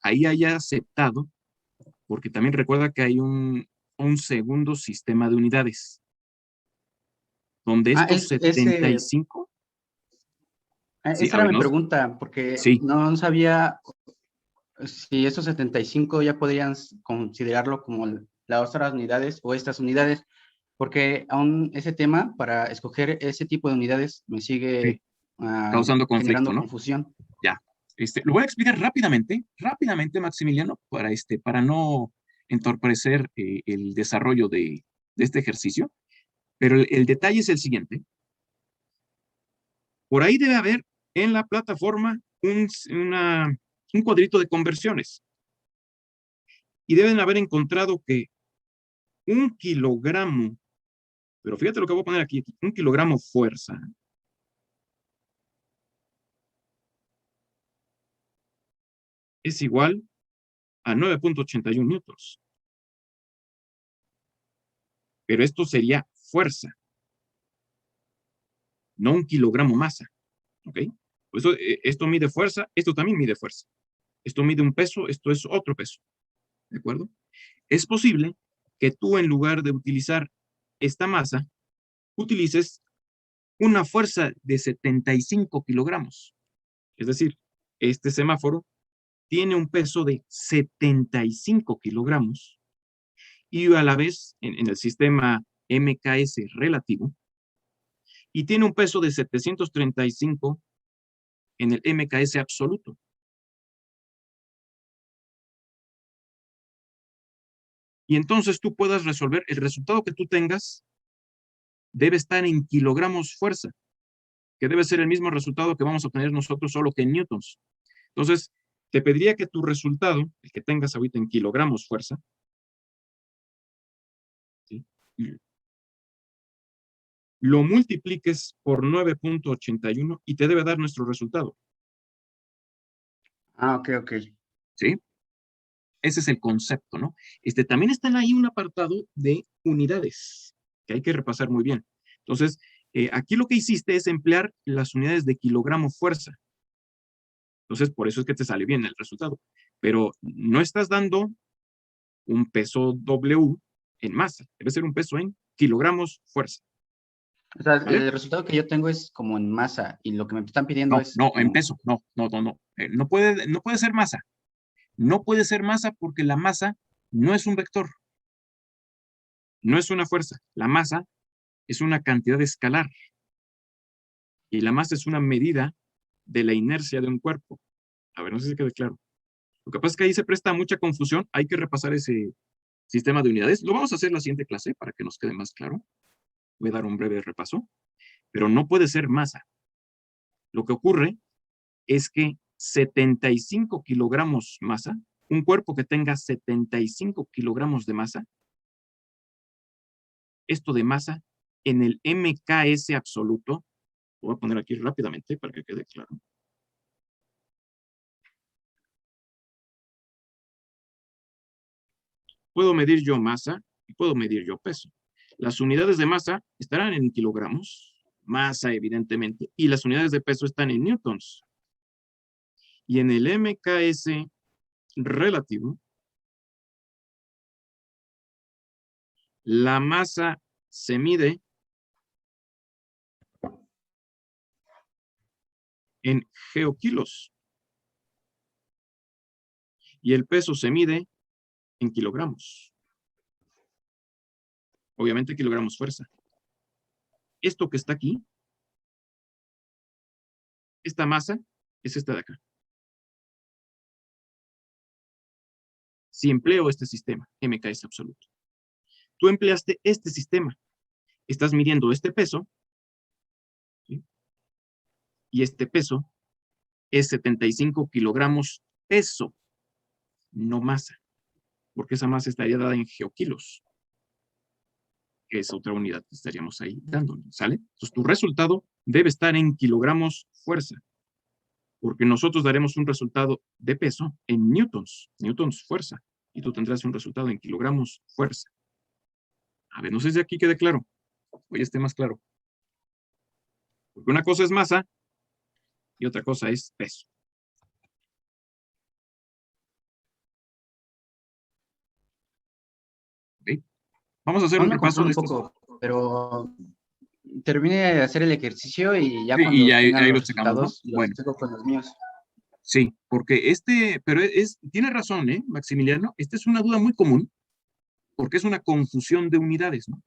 A: ahí haya aceptado, porque también recuerda que hay un segundo sistema de unidades, donde estos 75, sí,
C: esa
A: a
C: era
A: ver,
C: mi
A: ¿no?
C: pregunta, porque
A: Sí,
C: no sabía si esos 75 ya podrían considerarlo como las otras unidades o estas unidades, porque aún ese tema, para escoger ese tipo de unidades, me
A: sí,
C: sigue
A: causando conflicto,
C: generando
A: ¿no?
C: confusión.
A: Ya. Lo voy a explicar rápidamente, Maximiliano, para no entorpecer el desarrollo de este ejercicio. Pero el detalle es el siguiente. Por ahí debe haber en la plataforma una un cuadrito de conversiones. Y deben haber encontrado que 1 kilogramo, pero fíjate lo que voy a poner aquí, 1 kilogramo fuerza es igual a 9.81 newtons. Pero esto sería fuerza, no 1 kilogramo masa. ¿Ok? Por eso, esto mide fuerza, esto también mide fuerza. Esto mide un peso, esto es otro peso. ¿De acuerdo? Es posible que tú, en lugar de utilizar esta masa, utilices una fuerza de 75 kilogramos. Es decir, este semáforo tiene un peso de 75 kilogramos y a la vez en el sistema MKS relativo, y tiene un peso de 735 en el MKS absoluto. Y entonces tú puedas resolver el resultado que tú tengas debe estar en kilogramos fuerza, que debe ser el mismo resultado que vamos a obtener nosotros, solo que en newtons. Entonces, te pediría que tu resultado, el que tengas ahorita en kilogramos fuerza, ¿sí?, lo multipliques por 9.81 y te debe dar nuestro resultado.
C: Ah, ok, ok.
A: ¿Sí? Ese es el concepto, ¿no? También está ahí un apartado de unidades, que hay que repasar muy bien. Entonces, aquí lo que hiciste es emplear las unidades de kilogramo fuerza. Entonces, por eso es que te sale bien el resultado. Pero no estás dando un peso W en masa. Debe ser un peso en kilogramos fuerza.
C: O sea,
A: ¿Vale?
C: el resultado que yo tengo es como en masa y lo que me están pidiendo
A: No,
C: es
A: no, en
C: como...
A: peso. No. No puede ser masa. No puede ser masa porque la masa no es un vector. No es una fuerza. La masa es una cantidad escalar. Y la masa es una medida de la inercia de un cuerpo. A ver, no sé si quede claro. Lo que pasa es que ahí se presta mucha confusión. Hay que repasar ese sistema de unidades. Lo vamos a hacer en la siguiente clase para que nos quede más claro. Voy a dar un breve repaso. Pero no puede ser masa. Lo que ocurre es que 75 kilogramos masa, un cuerpo que tenga 75 kilogramos de masa, esto de masa en el MKS absoluto, lo voy a poner aquí rápidamente para que quede claro. Puedo medir yo masa y puedo medir yo peso. Las unidades de masa estarán en kilogramos, masa evidentemente, y las unidades de peso están en newtons. Y en el MKS relativo, la masa se mide en geokilos y el peso se mide en kilogramos. Obviamente kilogramos fuerza. Esto que está aquí, esta masa, es esta de acá. Si empleo este sistema, MKS absoluto. Tú empleaste este sistema. Estás midiendo este peso, ¿sí?, y este peso es 75 kilogramos peso, no masa, porque esa masa estaría dada en geokilos, que es otra unidad que estaríamos ahí dando, ¿sale? Entonces tu resultado debe estar en kilogramos fuerza, porque nosotros daremos un resultado de peso en newtons, newtons fuerza, y tú tendrás un resultado en kilogramos fuerza. A ver, no sé si aquí quede claro, hoy esté más claro. Porque una cosa es masa y otra cosa es peso. ¿Ok? Vamos a hacer
C: Aún
A: un
C: me
A: repaso
C: confundo
A: de
C: un
A: estos.
C: poco, pero termine de hacer el ejercicio y ya
A: Sí, y
C: cuando tengan
A: ahí
C: los
A: lo checamos, ¿no?
C: resultados, los
A: Bueno,
C: tengo con los míos.
A: sí, porque pero tiene razón, Maximiliano? Esta es una duda muy común, porque es una confusión de unidades, ¿no?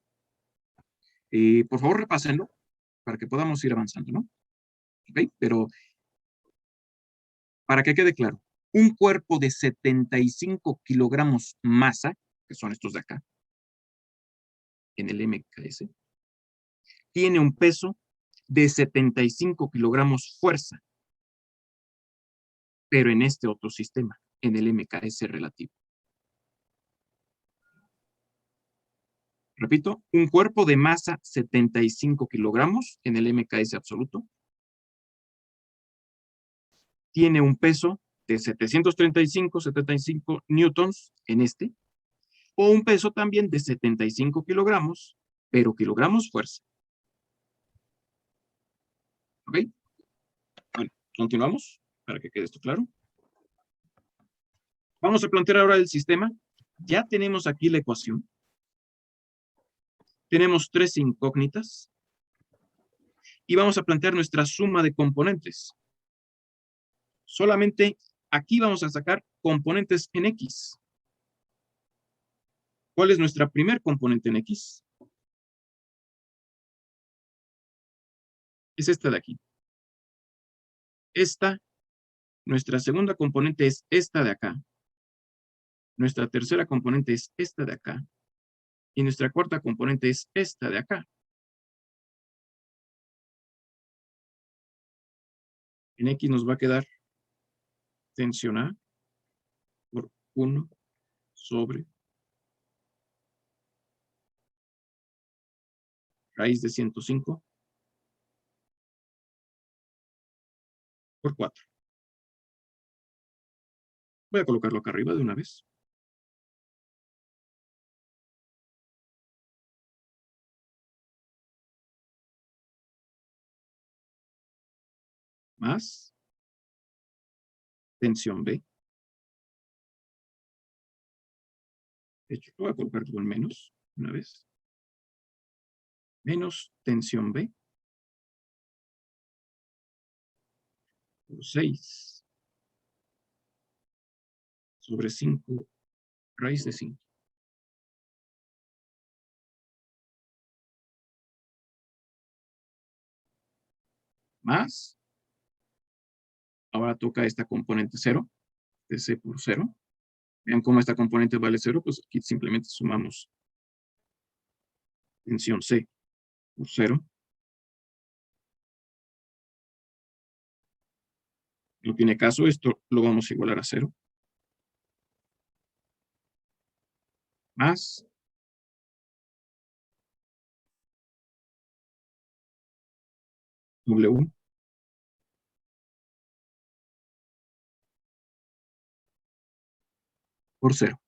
A: Por favor, repásenlo para que podamos ir avanzando, ¿no? ¿Ok? Pero para que quede claro, un cuerpo de 75 kilogramos masa, que son estos de acá, en el MKS, tiene un peso de 75 kilogramos fuerza. pero en este otro sistema, en el MKS relativo. Repito, un cuerpo de masa 75 kilogramos en el MKS absoluto tiene un peso de 75 newtons en este, o un peso también de 75 kilogramos, pero kilogramos fuerza. ¿Ok? Bueno, continuamos para que quede esto claro. Vamos a plantear ahora el sistema. Ya tenemos aquí la ecuación. Tenemos 3 incógnitas. Y vamos a plantear nuestra suma de componentes. Solamente aquí vamos a sacar componentes en X. ¿Cuál es nuestra primer componente en X? Es esta de aquí. Esta, nuestra segunda componente es esta de acá. Nuestra tercera componente es esta de acá. Y nuestra cuarta componente es esta de acá. En X nos va a quedar tensión A por 1 sobre raíz de 105 por 4. Voy a colocarlo acá arriba de una vez. Más tensión B. De hecho, voy a colocar con menos una vez. Menos tensión B por 6 sobre 5 raíz de 5. Más. Ahora toca esta componente 0, de C por 0. Vean cómo esta componente vale 0, pues aquí simplemente sumamos tensión C por 0. No tiene caso, esto lo vamos a igualar a 0. Más W por 0.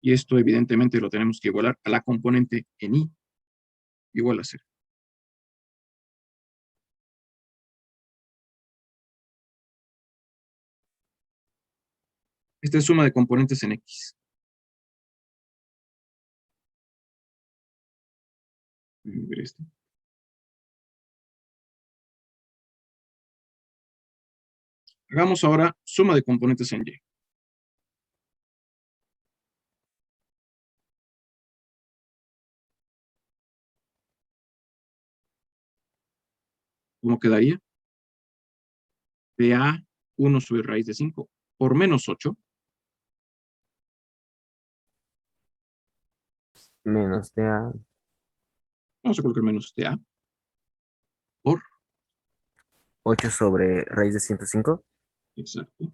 A: Y esto evidentemente lo tenemos que igualar a la componente en I igual a 0. Esta es suma de componentes en X. Voy a ver esto. Hagamos ahora suma de componentes en Y. ¿Cómo quedaría? De A 1 sobre raíz de 5 por menos 8.
B: Menos de A
A: Vamos a colocar menos de A por,
B: 8 sobre raíz de 105
A: exacto,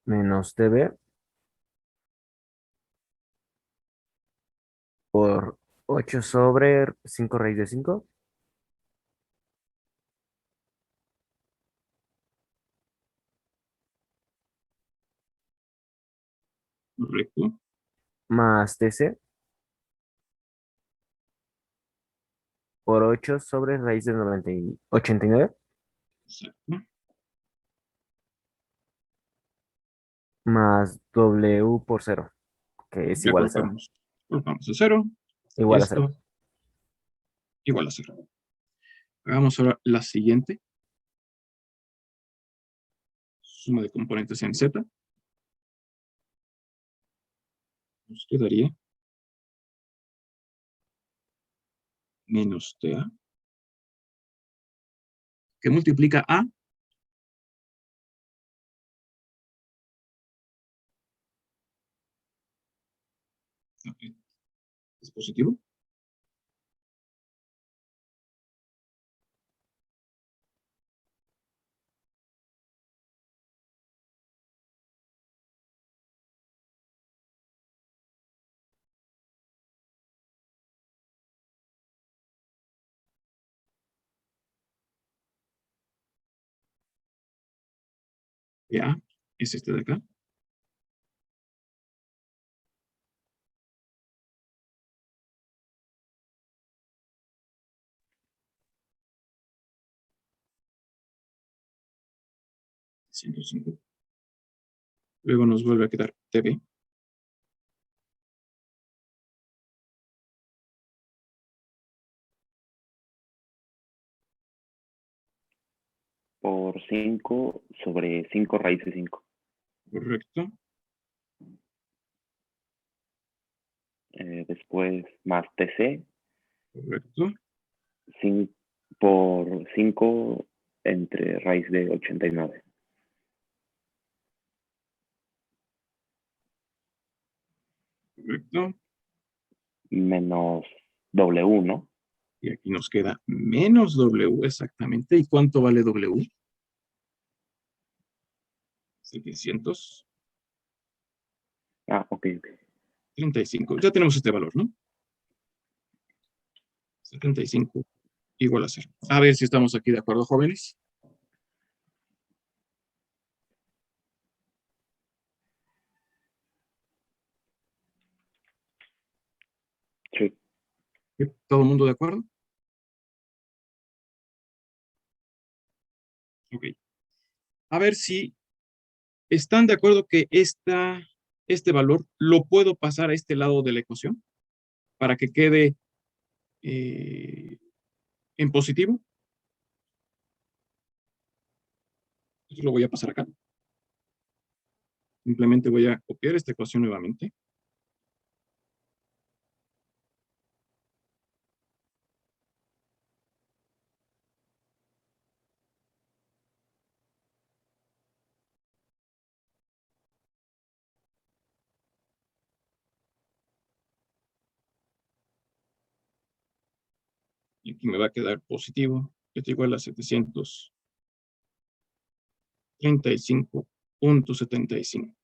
B: menos dB por 8 sobre 5 raíz de 5
A: correcto,
B: más DC por 8 sobre raíz de 89
A: exacto.
B: más W por 0, que es
A: Ya
B: igual a 0.
A: colocamos el 0 y
B: Igual a 0.
A: esto igual a 0. Hagamos ahora la siguiente. Suma de componentes en Z. Nos quedaría menos TA, que multiplica A Ok. ¿Es positivo? Ya, es este de acá. $105. Luego nos vuelve a quedar TV.
E: Por 5 sobre 5 raíz de 5.
A: Correcto.
E: Después más TC
A: Correcto.
E: por 5 entre raíz de 89.
A: Correcto.
E: Menos W, ¿no?
A: Y aquí nos queda menos W exactamente. ¿Y cuánto vale W? 735.
E: Ah, ok.
A: 35. Ya tenemos este valor, ¿no? 75 igual a 0. A ver si estamos aquí de acuerdo, jóvenes.
E: Sí.
A: ¿Todo el mundo de acuerdo? Ok. A ver si están de acuerdo que este valor lo puedo pasar a este lado de la ecuación para que quede en positivo. Entonces lo voy a pasar acá. Simplemente voy a copiar esta ecuación nuevamente. Y aquí me va a quedar positivo. Esto igual a 735.75.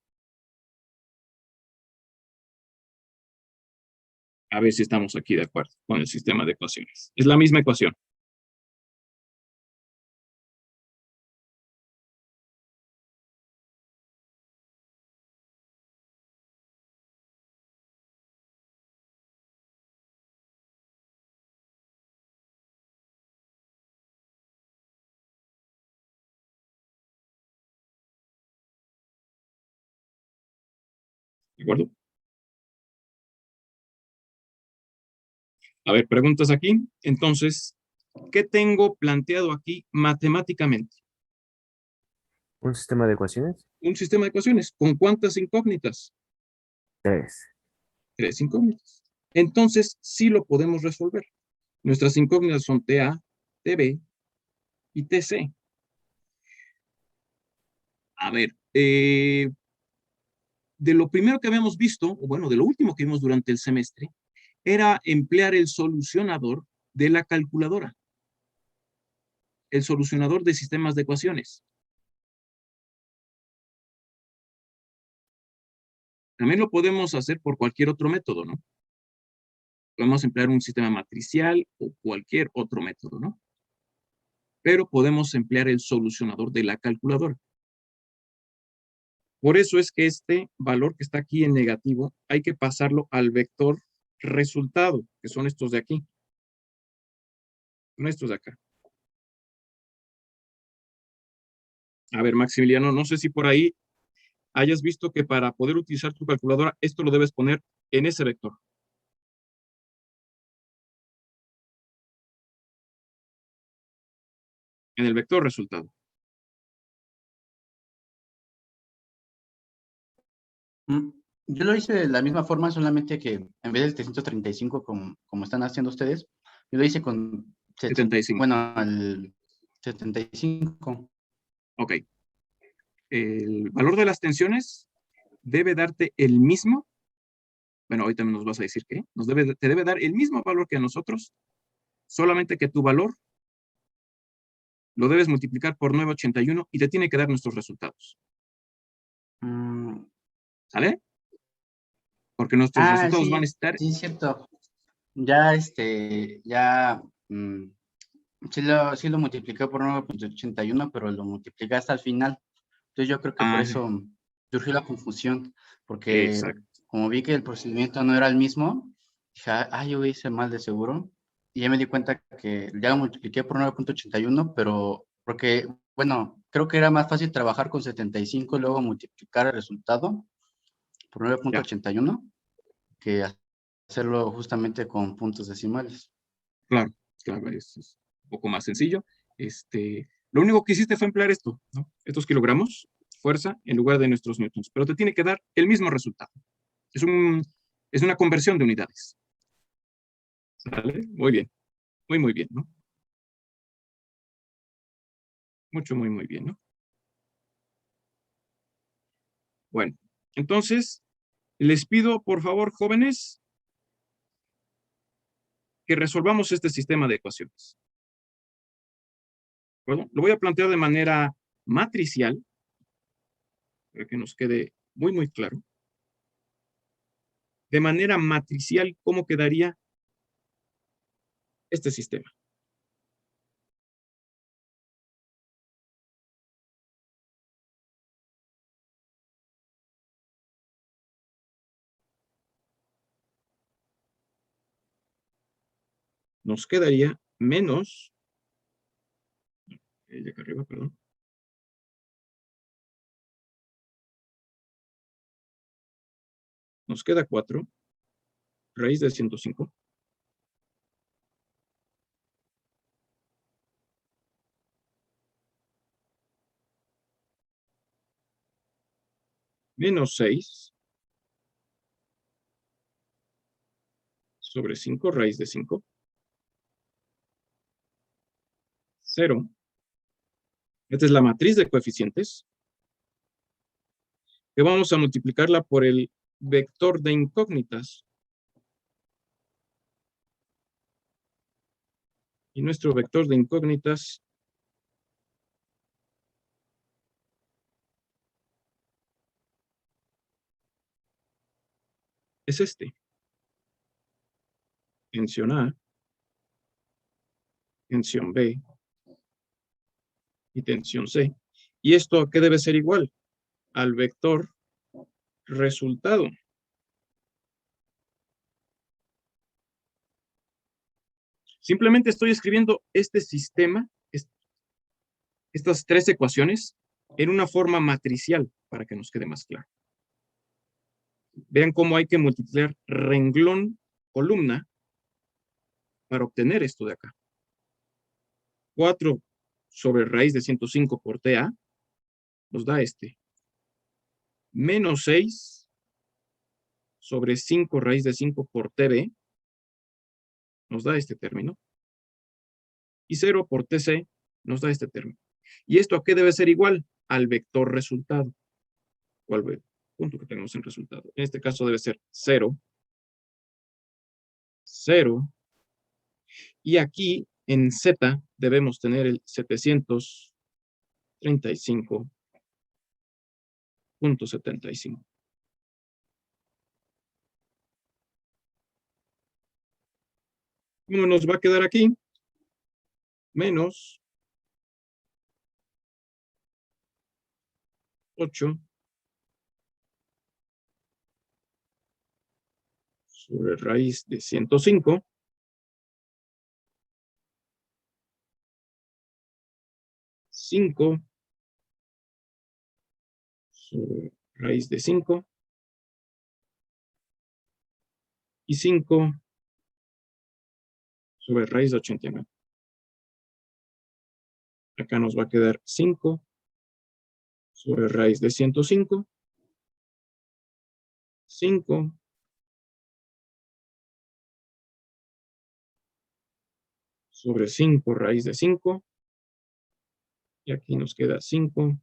A: A ver si estamos aquí de acuerdo con el sistema de ecuaciones. Es la misma ecuación. ¿De acuerdo? A ver, preguntas aquí. Entonces, ¿qué tengo planteado aquí matemáticamente?
B: ¿Un sistema de ecuaciones?
A: Un sistema de ecuaciones. ¿Con cuántas incógnitas?
B: 3.
A: 3 incógnitas. Entonces, sí lo podemos resolver. Nuestras incógnitas son TA, TB y TC. A ver, de lo primero que habíamos visto, o bueno, de lo último que vimos durante el semestre, era emplear el solucionador de la calculadora. El solucionador de sistemas de ecuaciones. También lo podemos hacer por cualquier otro método, ¿no? Podemos emplear un sistema matricial o cualquier otro método, ¿no? Pero podemos emplear el solucionador de la calculadora. Por eso es que este valor que está aquí en negativo, hay que pasarlo al vector resultado, que son estos de aquí. Son estos de acá. A ver, Maximiliano, no sé si por ahí hayas visto que para poder utilizar tu calculadora, esto lo debes poner en ese vector. En el vector resultado.
C: Yo lo hice de la misma forma, solamente que en vez del 335 como están haciendo ustedes, yo lo hice con
A: 75.
C: Bueno, el 75.
A: Ok. El valor de las tensiones debe darte el mismo bueno, ahorita nos vas a decir que te debe dar el mismo valor que a nosotros, solamente que tu valor lo debes multiplicar por 981 y te tiene que dar nuestros resultados.
C: Mm,
A: ¿Sale? Porque nuestros resultados van a
C: sí,
A: estar...
C: sí, cierto. Ya, mm, sí lo multipliqué por 9.81, pero lo multipliqué hasta el final. Entonces yo creo que por
A: Ah,
C: eso surgió la confusión, porque
A: exacto.
C: como vi que el procedimiento no era el mismo, dije, yo hice mal de seguro. Y ya me di cuenta que ya lo multipliqué por 9.81, pero porque, bueno, creo que era más fácil trabajar con 75 y luego multiplicar el resultado por
A: Ya,
C: 9.81 que hacerlo justamente con puntos decimales.
A: claro, claro, es un poco más sencillo. Lo único que hiciste fue emplear esto, ¿no? Estos kilogramos, fuerza, en lugar de nuestros newtons, pero te tiene que dar el mismo resultado. Es una conversión de unidades. ¿Sale? Muy bien, muy bien, ¿no? Muy bien, ¿no? Bueno, entonces, les pido, por favor, jóvenes, que resolvamos este sistema de ecuaciones. Bueno, lo voy a plantear de manera matricial, para que nos quede muy claro. De manera matricial, ¿cómo quedaría este sistema? Nos quedaría menos, de acá arriba, perdón. Nos queda 4, raíz de 105. Menos 6 sobre 5, raíz de 5. 0. Esta es la matriz de coeficientes, que vamos a multiplicarla por el vector de incógnitas. Y nuestro vector de incógnitas es este. Tensión A, tensión B y tensión C. ¿Y esto a qué debe ser igual? Al vector resultado. Simplemente estoy escribiendo este sistema, estas 3 ecuaciones, en una forma matricial, para que nos quede más claro. Vean cómo hay que multiplicar renglón, columna, para obtener esto de acá. 4 sobre raíz de 105 por TA nos da este. Menos 6 sobre 5 raíz de 5 por TB nos da este término. Y 0 por TC nos da este término. ¿Y esto a qué debe ser igual? Al vector resultado. O al punto que tenemos en resultado. En este caso debe ser 0. 0. Y aquí en Z debemos tener el 735.75. ¿Cómo nos va a quedar aquí? Menos 8 sobre raíz de 105. 5 sobre raíz de 5. Y 5 sobre raíz de 89. Acá nos va a quedar 5 sobre raíz de 105. 5 sobre 5 raíz de 5. Y aquí nos queda 5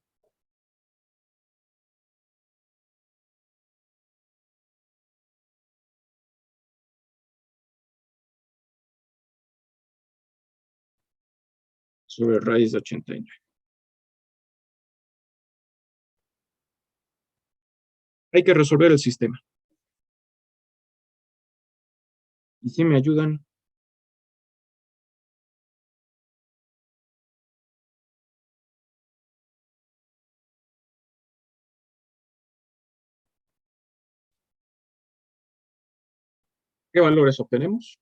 A: sobre raíz de 89. Hay que resolver el sistema. Y si me ayudan. ¿Qué valores obtenemos?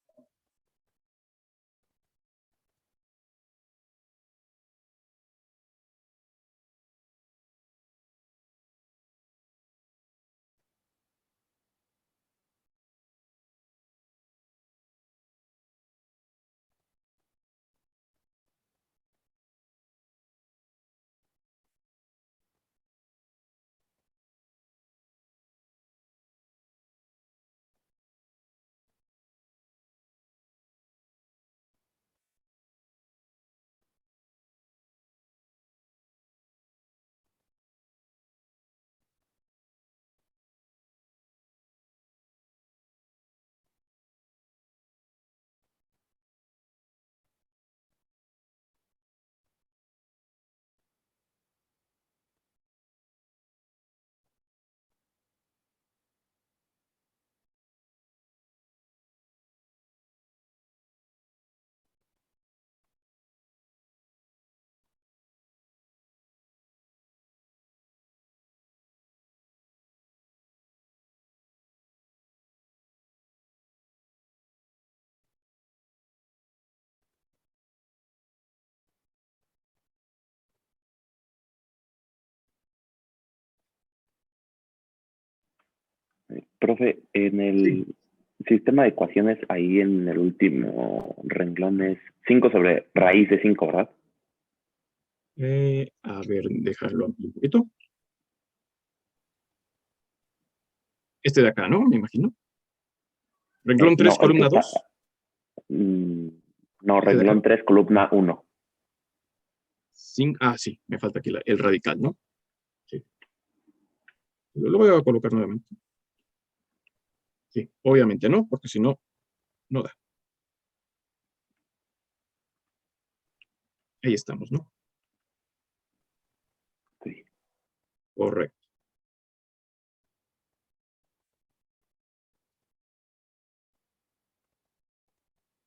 E: Profe, en el sistema de ecuaciones, ahí en el último renglón es 5 sobre raíz de 5, ¿verdad?
A: A ver, dejarlo aquí un poquito. Este de acá, ¿no? Me imagino. Renglón 3,
E: No, el que
A: columna
E: está.
A: 2.
E: No,
A: Este de
E: renglón
A: acá.
E: 3, columna 1.
A: Sí, me falta aquí el radical, ¿no? Sí. Lo voy a colocar nuevamente. Sí, obviamente no, porque si no, no da. Ahí estamos, ¿no?
E: Sí.
A: Correcto.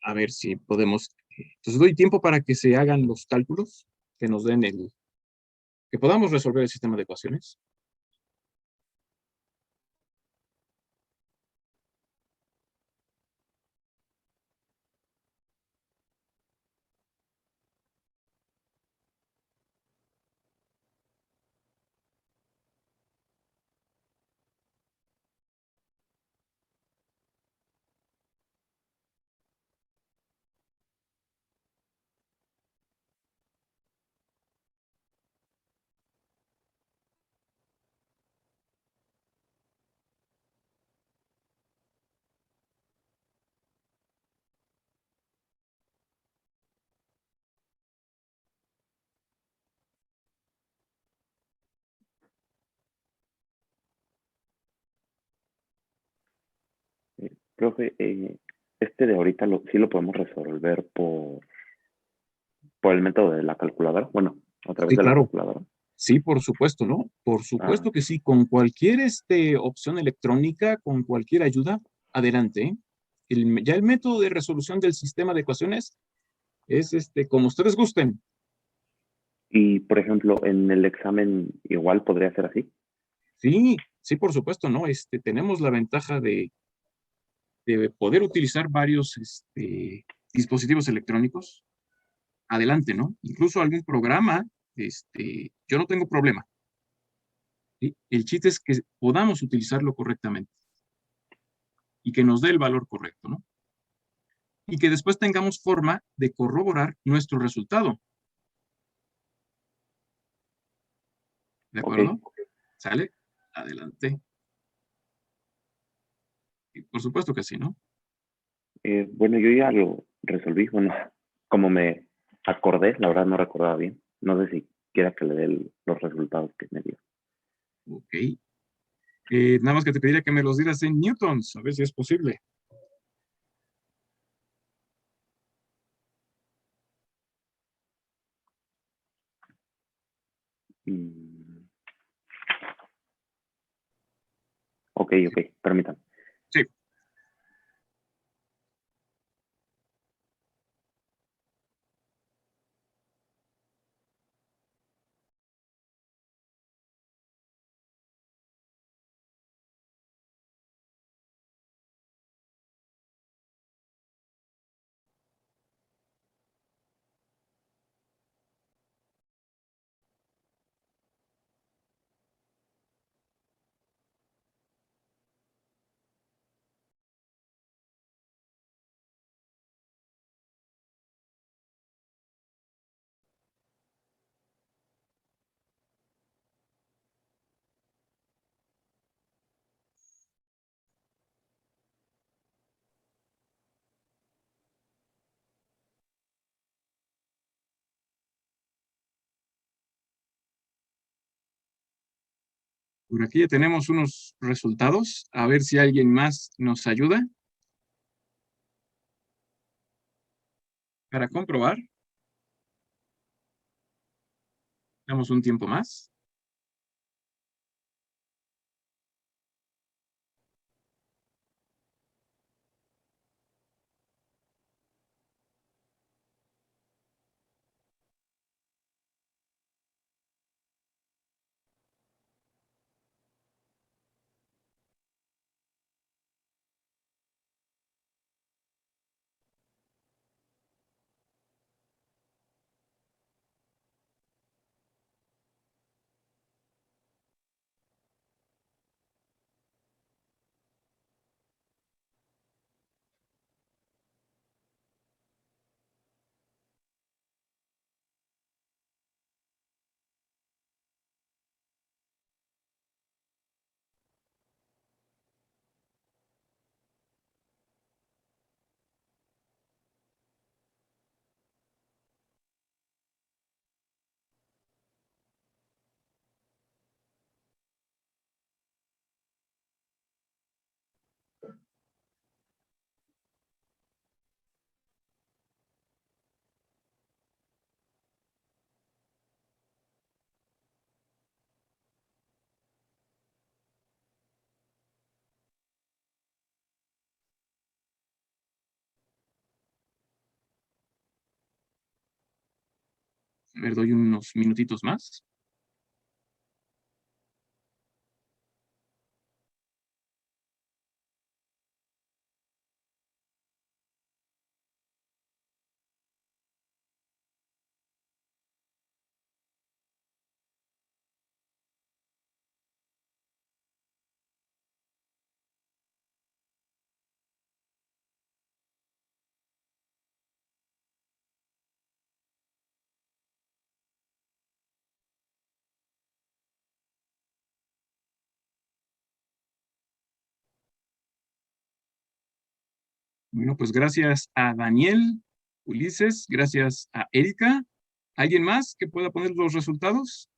A: A ver si podemos. Entonces doy tiempo para que se hagan los cálculos, que nos den que podamos resolver el sistema de ecuaciones.
E: Profe, este de ahorita sí lo podemos resolver por el método de la calculadora. Bueno, a través
A: Sí,
E: de la
A: claro.
E: calculadora.
A: Sí, por supuesto, ¿no? Por supuesto que sí. Con cualquier opción electrónica, con cualquier ayuda, adelante, ¿eh? Ya el método de resolución del sistema de ecuaciones es como ustedes gusten.
E: Y, por ejemplo, en el examen igual podría ser así.
A: Sí, por supuesto, ¿no? Tenemos la ventaja de poder utilizar varios dispositivos electrónicos. Adelante, ¿no? Incluso algún programa, yo no tengo problema. ¿Sí? El chiste es que podamos utilizarlo correctamente y que nos dé el valor correcto, ¿no? Y que después tengamos forma de corroborar nuestro resultado. ¿De acuerdo?
E: Ok.
A: ¿Sale? Adelante. Y por supuesto que sí, ¿no?
E: Bueno, yo ya lo resolví. Bueno, como me acordé, la verdad no recordaba bien. No sé si quiera que le dé los resultados que me dio.
A: Ok. Nada más que te pediría que me los dieras en newtons, a ver si es posible.
E: Ok, permítame.
A: Sí. Por aquí ya tenemos unos resultados. A ver si alguien más nos ayuda para comprobar. Damos un tiempo más. A ver, doy unos minutitos más. Bueno, pues gracias a Daniel, Ulises, gracias a Erika. ¿Alguien más que pueda poner los resultados?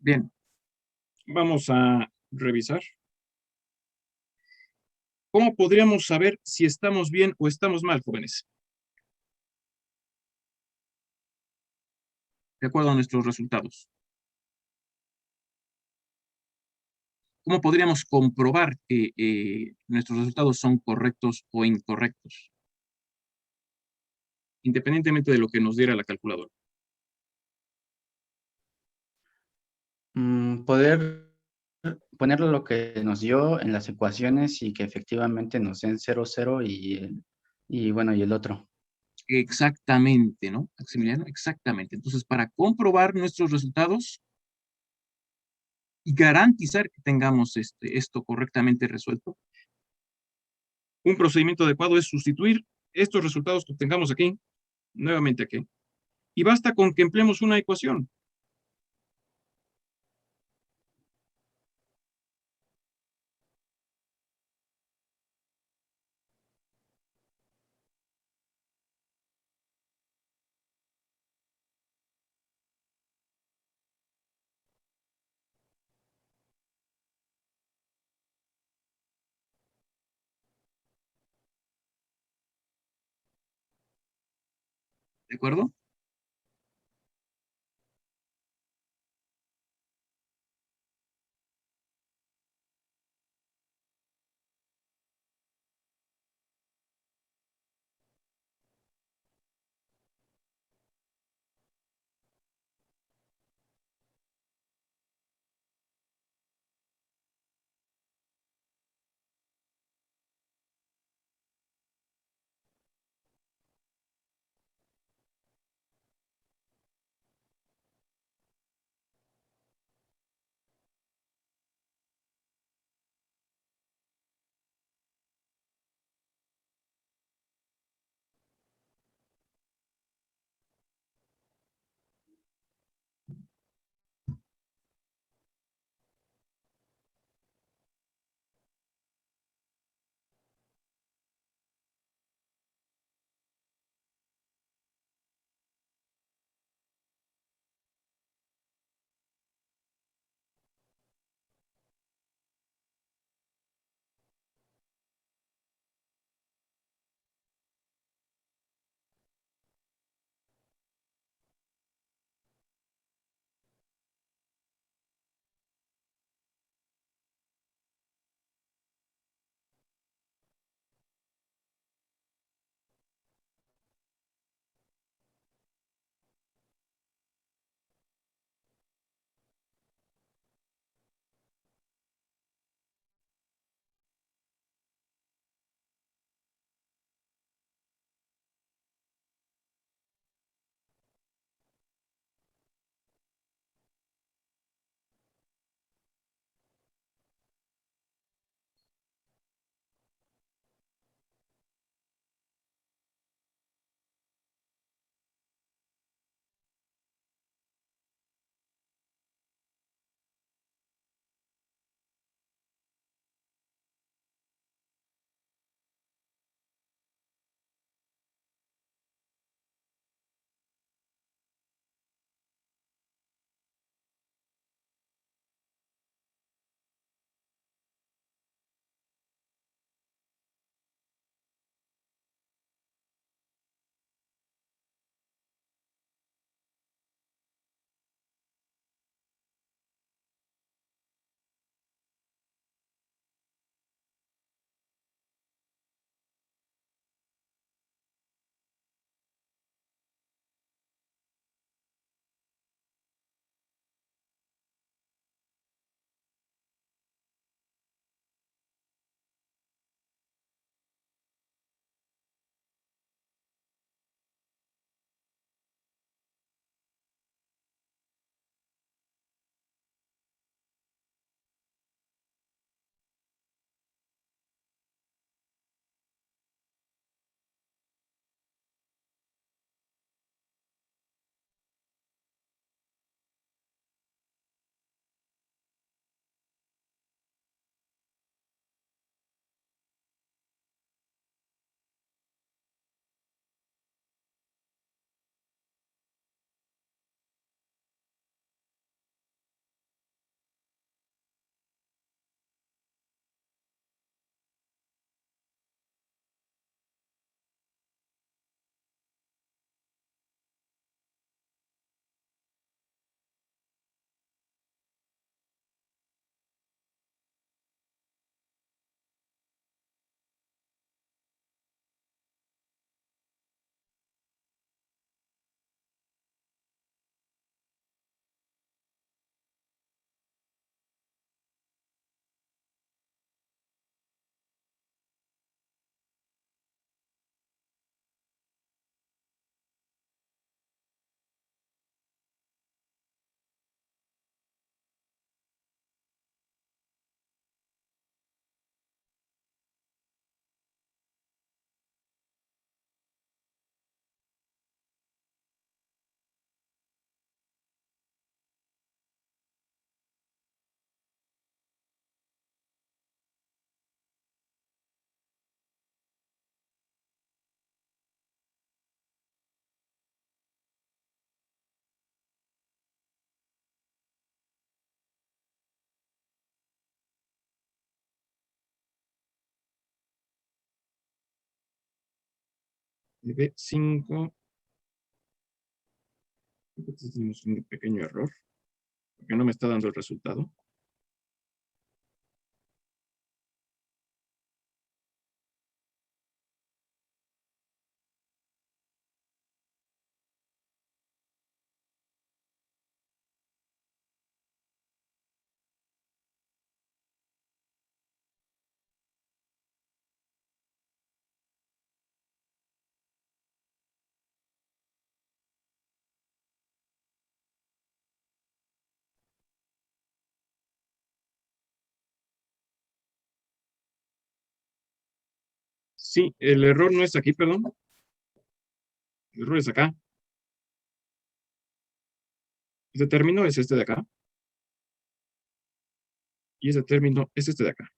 A: Bien, vamos a revisar. ¿Cómo podríamos saber si estamos bien o estamos mal, jóvenes? De acuerdo a nuestros resultados. ¿Cómo podríamos comprobar que nuestros resultados son correctos o incorrectos? Independientemente de lo que nos diera la calculadora.
C: Poder ponerlo lo que nos dio en las ecuaciones y que efectivamente nos den 0, 0 y bueno, y el otro.
A: Exactamente, ¿no, Maximiliano? Exactamente. Entonces, para comprobar nuestros resultados y garantizar que tengamos esto correctamente resuelto, un procedimiento adecuado es sustituir estos resultados que obtengamos aquí, nuevamente aquí, y basta con que empleemos una ecuación. ¿De acuerdo? de 5. Tenemos un pequeño error, porque no me está dando el resultado. Sí, el error no es aquí, perdón. El error es acá. Este término es este de acá. Y ese término es este de acá.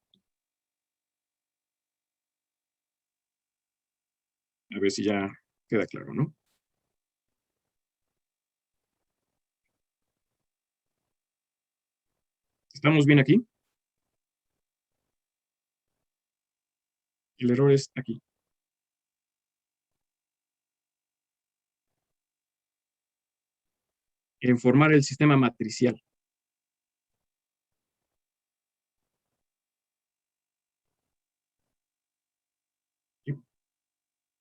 A: A ver si ya queda claro, ¿no? ¿Estamos bien aquí? El error es aquí. En formar el sistema matricial.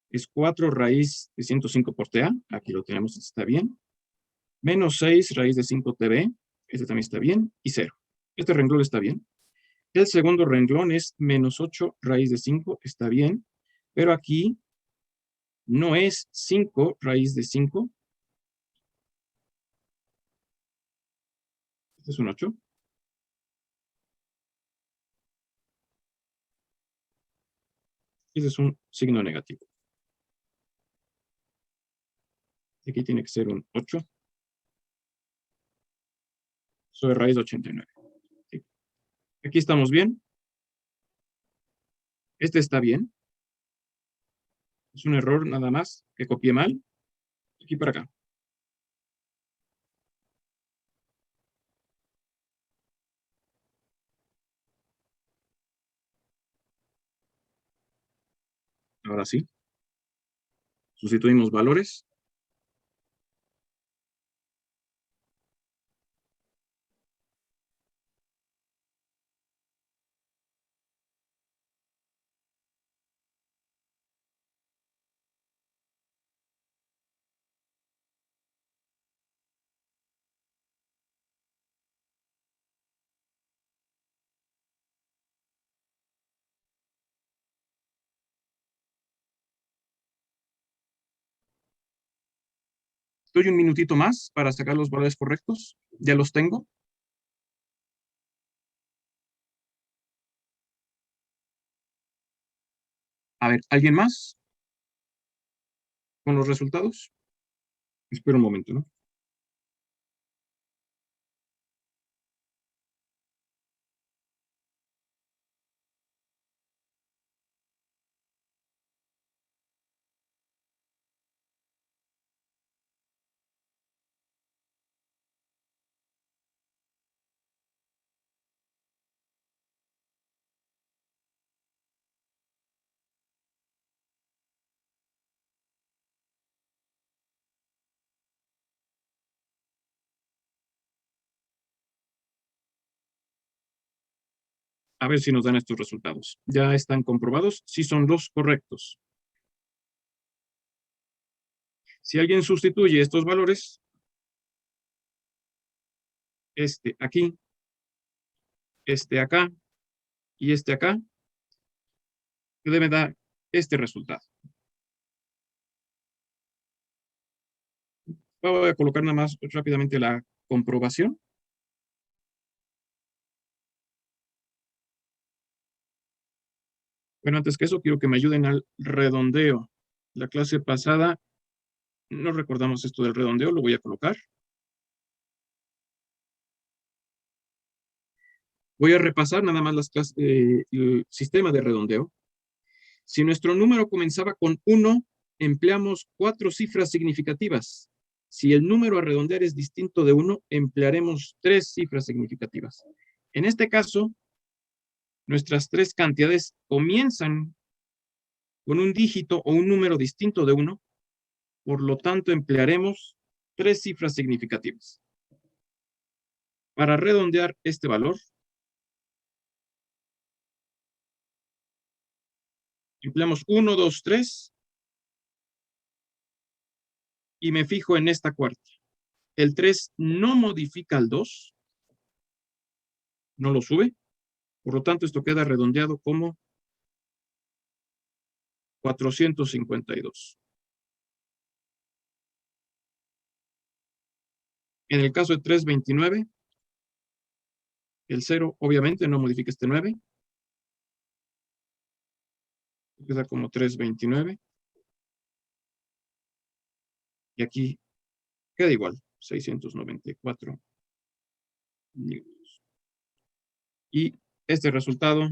A: Es 4 raíz de 105 por TA. Aquí lo tenemos, está bien. Menos 6 raíz de 5 TB. Este también está bien. Y 0. Este renglón está bien. El segundo renglón es menos 8 raíz de 5. Está bien. Pero aquí no es 5 raíz de 5. Este es un 8. Este es un signo negativo. Aquí tiene que ser un 8 sobre raíz de 89. ¿Sí? Aquí estamos bien. Este está bien. Es un error nada más que copié mal. Aquí para acá. Ahora sí. Sustituimos valores. Doy un minutito más para sacar los valores correctos. Ya los tengo. A ver, ¿alguien más con los resultados? Espera un momento, ¿no? A ver si nos dan estos resultados. Ya están comprobados. Sí son los correctos. Si alguien sustituye estos valores, este aquí, este acá y este acá, debe dar este resultado. Voy a colocar nada más rápidamente la comprobación. Bueno, antes que eso, quiero que me ayuden al redondeo. La clase pasada no recordamos esto del redondeo, lo voy a colocar. Voy a repasar nada más el sistema de redondeo. Si nuestro número comenzaba con 1, empleamos 4 cifras significativas. Si el número a redondear es distinto de 1, emplearemos 3 cifras significativas. En este caso, nuestras 3 cantidades comienzan con un dígito o un número distinto de 1, por lo tanto emplearemos 3 cifras significativas. Para redondear este valor, empleamos 1, 2, 3 y me fijo en esta cuarta. El 3 no modifica al 2, no lo sube, por lo tanto esto queda redondeado como 452. En el caso de 329, el 0 obviamente no modifica este 9, queda como 329. Y aquí queda igual, 694 newtons. Y este resultado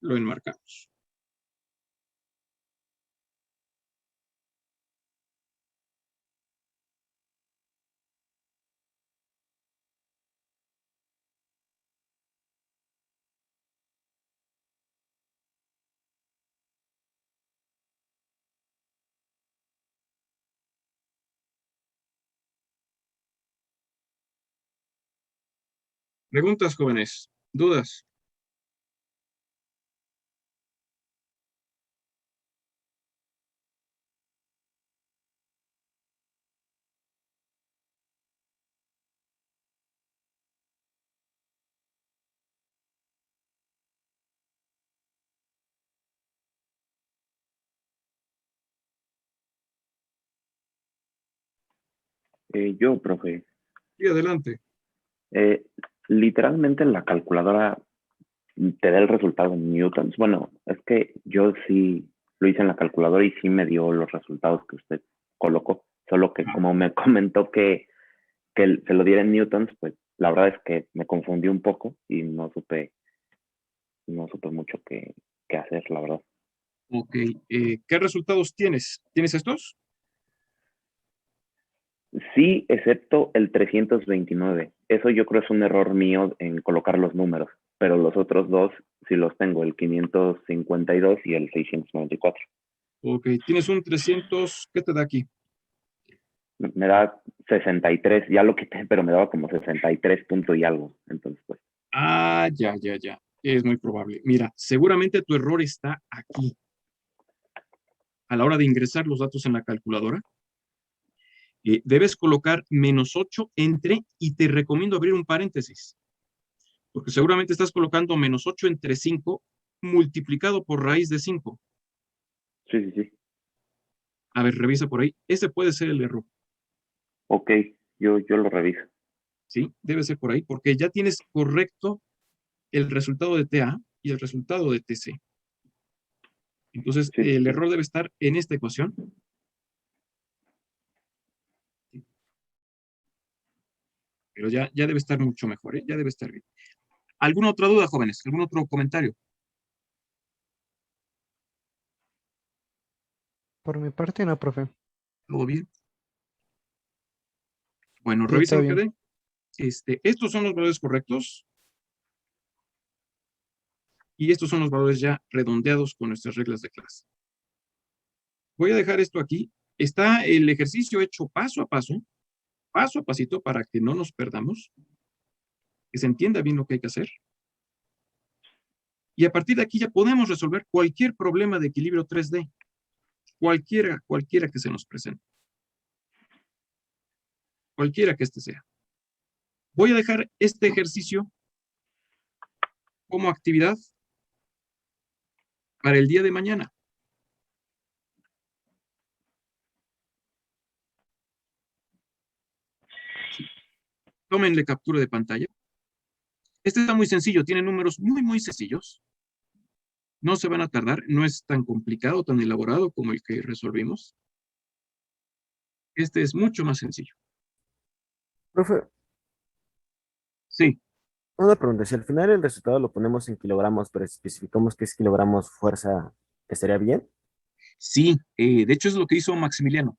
A: lo enmarcamos. Preguntas, jóvenes, dudas.
E: Yo, profe,
A: Y adelante.
E: literalmente la calculadora te da el resultado en newtons. Bueno, es que yo sí lo hice en la calculadora y sí me dio los resultados que usted colocó, solo que como me comentó que se lo diera en newtons, pues la verdad es que me confundí un poco y no supe mucho qué hacer, la verdad.
A: Ok, ¿qué resultados tienes? ¿Tienes estos?
E: Sí, excepto el 329. Eso yo creo es un error mío en colocar los números, pero los otros dos sí los tengo, el 552 y el 694.
A: Ok, tienes un 300, ¿qué te da aquí?
E: Me da 63, ya lo quité, pero me daba como 63 punto y algo. Entonces, pues.
A: Ah, ya. Es muy probable. Mira, seguramente tu error está aquí. A la hora de ingresar los datos en la calculadora, debes colocar -8 entre, y te recomiendo abrir un paréntesis, porque seguramente estás colocando -8 entre 5 multiplicado por raíz de 5.
E: Sí.
A: A ver, revisa por ahí. Ese puede ser el error.
E: Ok, yo lo reviso.
A: ¿Sí? Debe ser por ahí, porque ya tienes correcto el resultado de TA y el resultado de TC. Entonces,
E: Sí.
A: el error debe estar en esta ecuación. Pero ya debe estar mucho mejor, ¿eh? Ya debe estar bien. ¿Alguna otra duda, jóvenes? ¿Algún otro comentario?
B: Por mi parte, no, profe.
A: ¿Todo bien? Bueno,
B: Sí,
A: revisa
B: todo
A: lo que
B: bien.
A: dé. Estos son los valores correctos. Y estos son los valores ya redondeados con nuestras reglas de clase. Voy a dejar esto aquí. Está el ejercicio hecho paso a pasito, para que no nos perdamos, que se entienda bien lo que hay que hacer. Y a partir de aquí ya podemos resolver cualquier problema de equilibrio 3D. Cualquiera que se nos presente. Cualquiera que este sea. Voy a dejar este ejercicio como actividad para el día de mañana. Tómenle captura de pantalla. Este está muy sencillo, tiene números muy sencillos. No se van a tardar, no es tan complicado, tan elaborado como el que resolvimos. Este es mucho más sencillo.
F: Profe,
A: Sí,
F: una pregunta. Si al final el resultado lo ponemos en kilogramos, pero especificamos que es kilogramos fuerza, ¿estaría bien?
A: sí, de hecho es lo que hizo Maximiliano.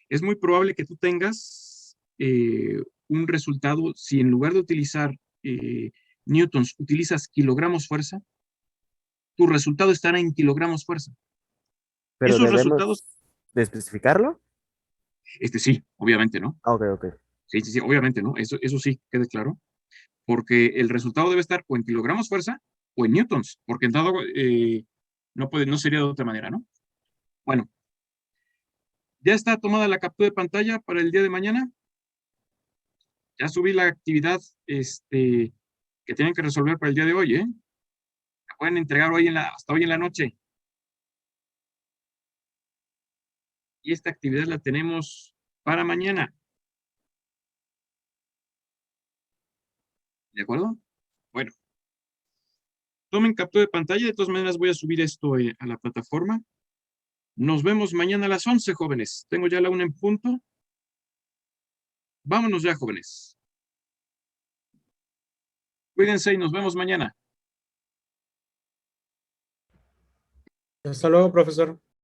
A: Es muy probable que tú tengas un resultado, si en lugar de utilizar newtons, utilizas kilogramos fuerza, tu resultado estará en kilogramos fuerza.
F: Pero
A: Esos
F: debemos
A: resultados,
F: de especificarlo.
A: sí, obviamente, ¿no?
F: Ah, ok, ok.
A: Sí, sí, sí, obviamente, ¿no? Eso sí, quede claro. Porque el resultado debe estar o en kilogramos fuerza o en newtons, porque en dado, no sería de otra manera, ¿no? Bueno, ya está tomada la captura de pantalla para el día de mañana. Ya subí la actividad, que tienen que resolver para el día de hoy, ¿eh? La pueden entregar hasta hoy en la noche. Y esta actividad la tenemos para mañana. ¿De acuerdo? Bueno, tomen captura de pantalla. De todas maneras, voy a subir esto a la plataforma. Nos vemos mañana a las 11, jóvenes. Tengo ya la 1 en punto. Vámonos ya, jóvenes. Cuídense y nos vemos mañana.
B: Hasta luego, profesor.